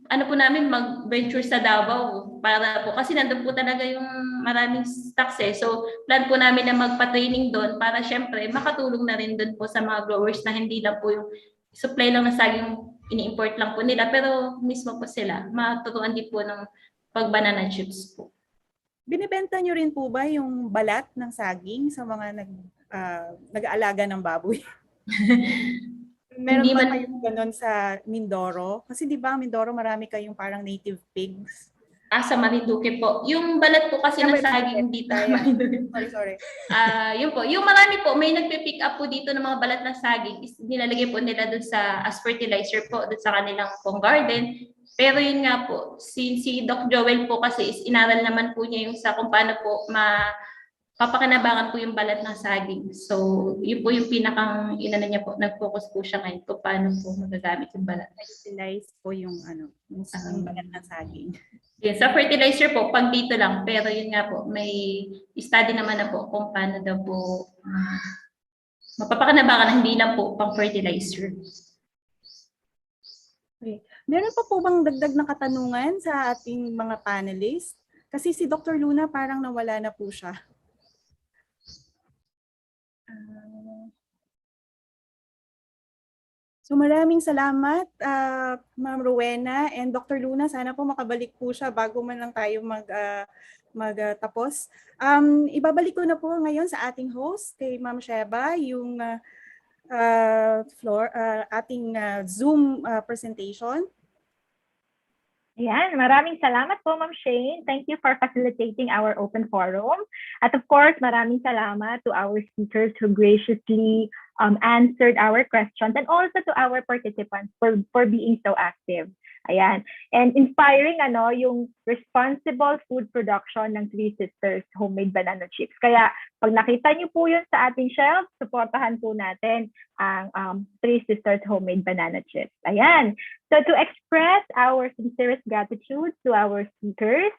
ano po namin, mag-venture sa Davao para po, kasi nandun po talaga yung maraming stocks eh. So, plan po namin na magpa-training doon para syempre makatulong na rin doon po sa mga growers na hindi lang po yung supply lang na saging ini-import lang po nila, pero mismo po sila, matutuan din po ng pag-banana chips po.
Binibenta nyo rin po ba yung balat ng saging sa mga nag-aalaga ng baboy? Meron ba kayong ganun sa Mindoro? Kasi di ba Mindoro marami kayong parang native pigs?
Sa Marinduque po. Yung balat po kasi ng saging dito.
Sorry.
Yun po. Yung marami po, may nagpe-pick up po dito ng mga balat ng saging. Nilalagay po nila dun sa as fertilizer po, dun sa kanilang pong garden. Pero yun nga po, si Doc Joel po kasi is inaral naman po niya yung sa kung paano po papakinabangan po yung balat ng saging. So, yun po yung pinakang inano niya po, nag-focus po siya ngayon kung paano po magagamit yung balat.
Fertilize po yung yung balat ng saging.
Yes, sa fertilizer po, pag dito lang. Pero yun nga po, may study naman na po kung paano daw po mapapakinabangan na hindi lang po pang fertilizer.
Okay. Meron pa po bang dagdag na katanungan sa ating mga panelists? Kasi si Dr. Luna parang nawala na po siya. So maraming salamat, Ma'am Rowena and Dr. Luna. Sana po makabalik po siya bago man lang tayo magtapos. Ibabalik ko na po ngayon sa ating host, kay Ma'am Sheba, yung ating Zoom presentation.
Ayan, maraming salamat po, Ma'am Shane. Thank you for facilitating our open forum. At of course, maraming salamat to our speakers who graciously answered our questions, and also to our participants for being so active. Ayan. And inspiring yung responsible food production ng Three Sisters Homemade Banana Chips. Kaya pag nakita niyo po yun sa ating shelf, supportahan po natin ang Three Sisters Homemade Banana Chips. Ayan. So to express our sincerest gratitude to our speakers,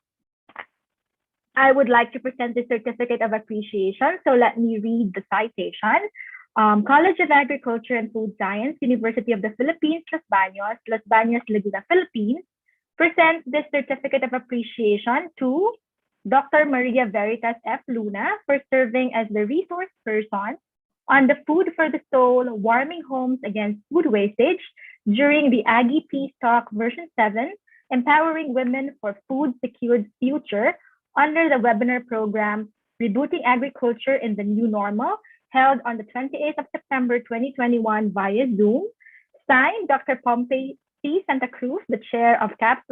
I would like to present the Certificate of Appreciation. So let me read the citation. College of Agriculture and Food Science, University of the Philippines, Los Baños, Laguna, Philippines, presents this Certificate of Appreciation to Dr. Maria Veritas F. Luna for serving as the resource person on the Food for the Soul, Warming Homes Against Food Wastage during the Aggie Peace Talk version 7, Empowering Women for Food Secured Future under the webinar program, Rebooting Agriculture in the New Normal, held on the 28th of September 2021 via Zoom, signed Dr. Pompey C. Santa Cruz, the chair of CAP's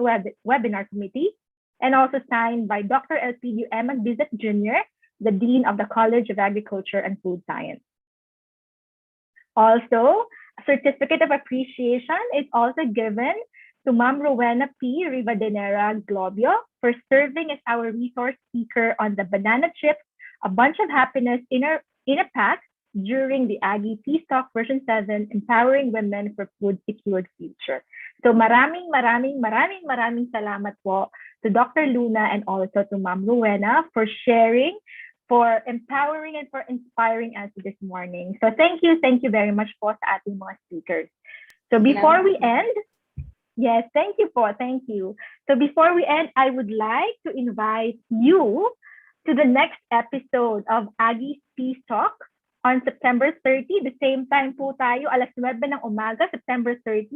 webinar committee, and also signed by Dr. Elpidio M. Bizet Jr., the Dean of the College of Agriculture and Food Science. Also, a Certificate of Appreciation is also given to Ma'am Rowena P. Rivadenera Globio for serving as our resource speaker on the Banana Chips, A Bunch of Happiness in a Pack, during the Aggie Peace Talk version 7, Empowering Women for Food Secured Future. So maraming salamat po to Dr. Luna and also to Ma'am Rowena for sharing, for empowering and for inspiring us this morning. So thank you very much po sa ating mga speakers. So before we end, yes, thank you po, thank you. So before we end, I would like to invite you to the next episode of Aggie's Peace Talk on September 30. The same time po tayo, alas 9 ng umaga, September 30.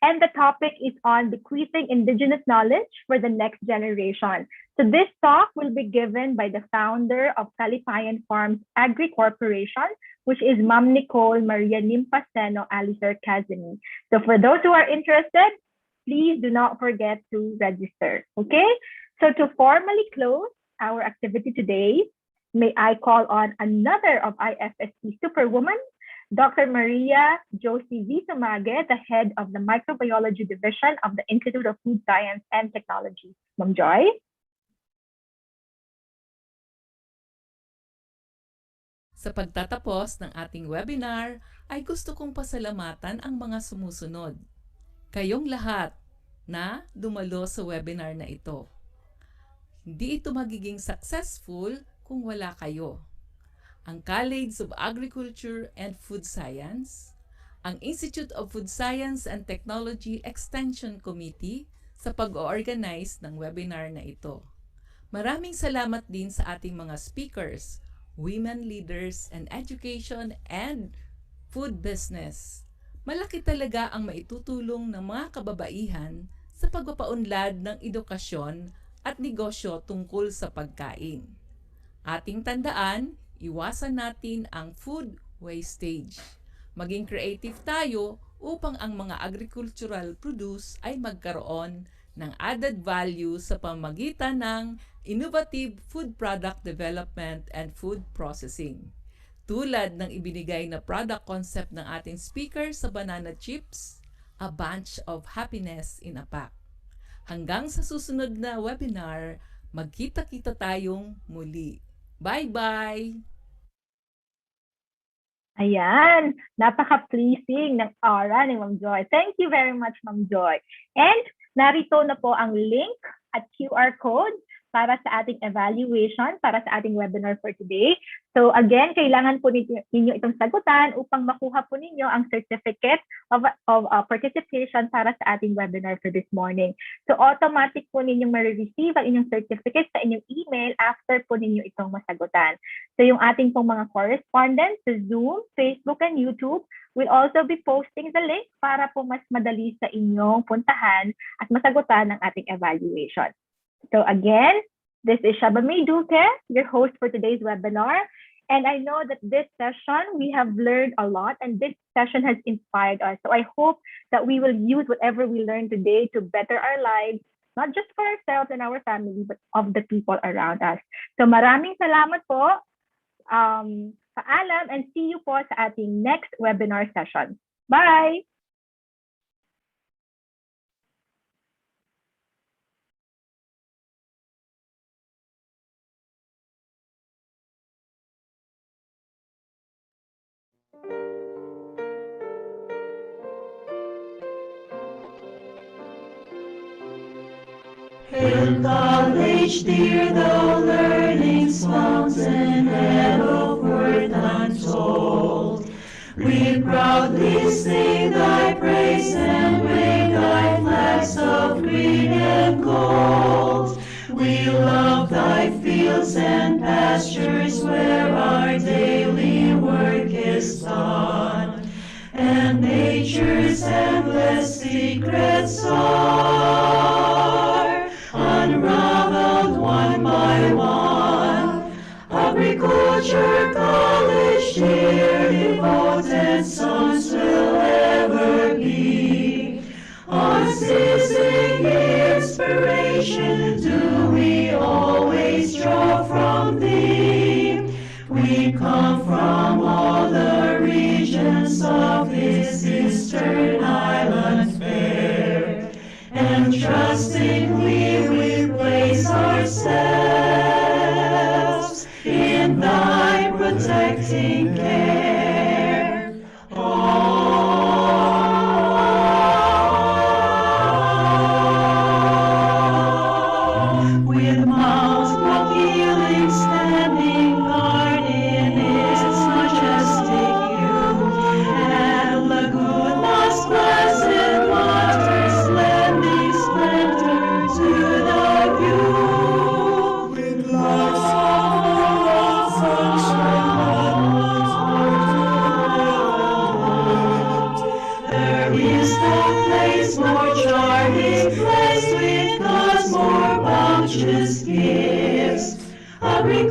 And the topic is on bequeathing indigenous knowledge for the next generation. So this talk will be given by the founder of Calipayan Farms Agri Corporation, which is Ma'am Nicole Maria Nimpaseno Alicer Kazemi. So for those who are interested, please do not forget to register. Okay? So to formally close our activity today, may I call on another of IFSC superwoman, Dr. Maria Josie V. Sumage, the head of the Microbiology Division of the Institute of Food Science and Technology. Ma'am Joy?
Sa pagtatapos ng ating webinar, ay gusto kong pasalamatan ang mga sumusunod. Kayong lahat na dumalo sa webinar na ito. Hindi ito magiging successful kung wala kayo. Ang College of Agriculture and Food Science, ang Institute of Food Science and Technology Extension Committee sa pag-organize ng webinar na ito. Maraming salamat din sa ating mga speakers, women leaders in education and food business. Malaki talaga ang maitutulong ng mga kababaihan sa pagpapaunlad ng edukasyon at negosyo tungkol sa pagkain. Ating tandaan, iwasan natin ang food wastage. Maging creative tayo upang ang mga agricultural produce ay magkaroon ng added value sa pamamagitan ng innovative food product development and food processing. Tulad ng ibinigay na product concept ng ating speaker sa banana chips, a bunch of happiness in a pack. Hanggang sa susunod na webinar, magkita-kita tayong muli. Bye-bye!
Ayan, napaka-pleasing ng aura ni Ma'am Joy. Thank you very much, Ma'am Joy. And narito na po ang link at QR code para sa ating evaluation, para sa ating webinar for today. So again, kailangan po ninyo itong sagutan upang makuha po ninyo ang certificate of participation para sa ating webinar for this morning. So automatic po ninyong ma-receive ang inyong certificate sa inyong email after po ninyo itong masagutan. So yung ating pong mga correspondents sa Zoom, Facebook, and YouTube will also be posting the link para po mas madali sa inyong puntahan at masagutan ang ating evaluation. So again, this is Shabami Duque, your host for today's webinar. And I know that this session, we have learned a lot and this session has inspired us. So I hope that we will use whatever we learned today to better our lives, not just for ourselves and our family, but of the people around us. So maraming salamat po. Paalam and see you po sa ating next webinar session. Bye!
Hail college dear, thou learning's fountain, head of worth untold. We proudly sing thy praise and wave thy flags of green and gold. We love thy fields and pastures where our daily work is done, and nature's endless secrets are unraveled one by one. Agriculture college dear, devoted sons will ever be. Unceasing inspiration do we always draw from thee. We come from all the regions of this eastern island fair, and trustingly we place ourselves in thy protecting care.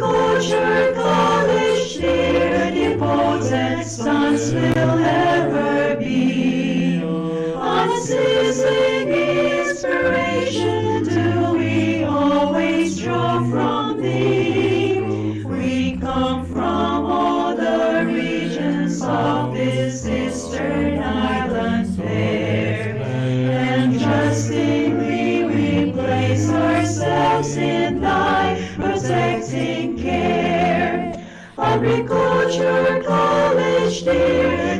Agriculture College, dear, the potent sons will ever be. Unceasing inspiration do we always draw from thee. We come from all the regions of this eastern island fair, and trustingly we place ourselves in thy protecting care. Agriculture College, dear,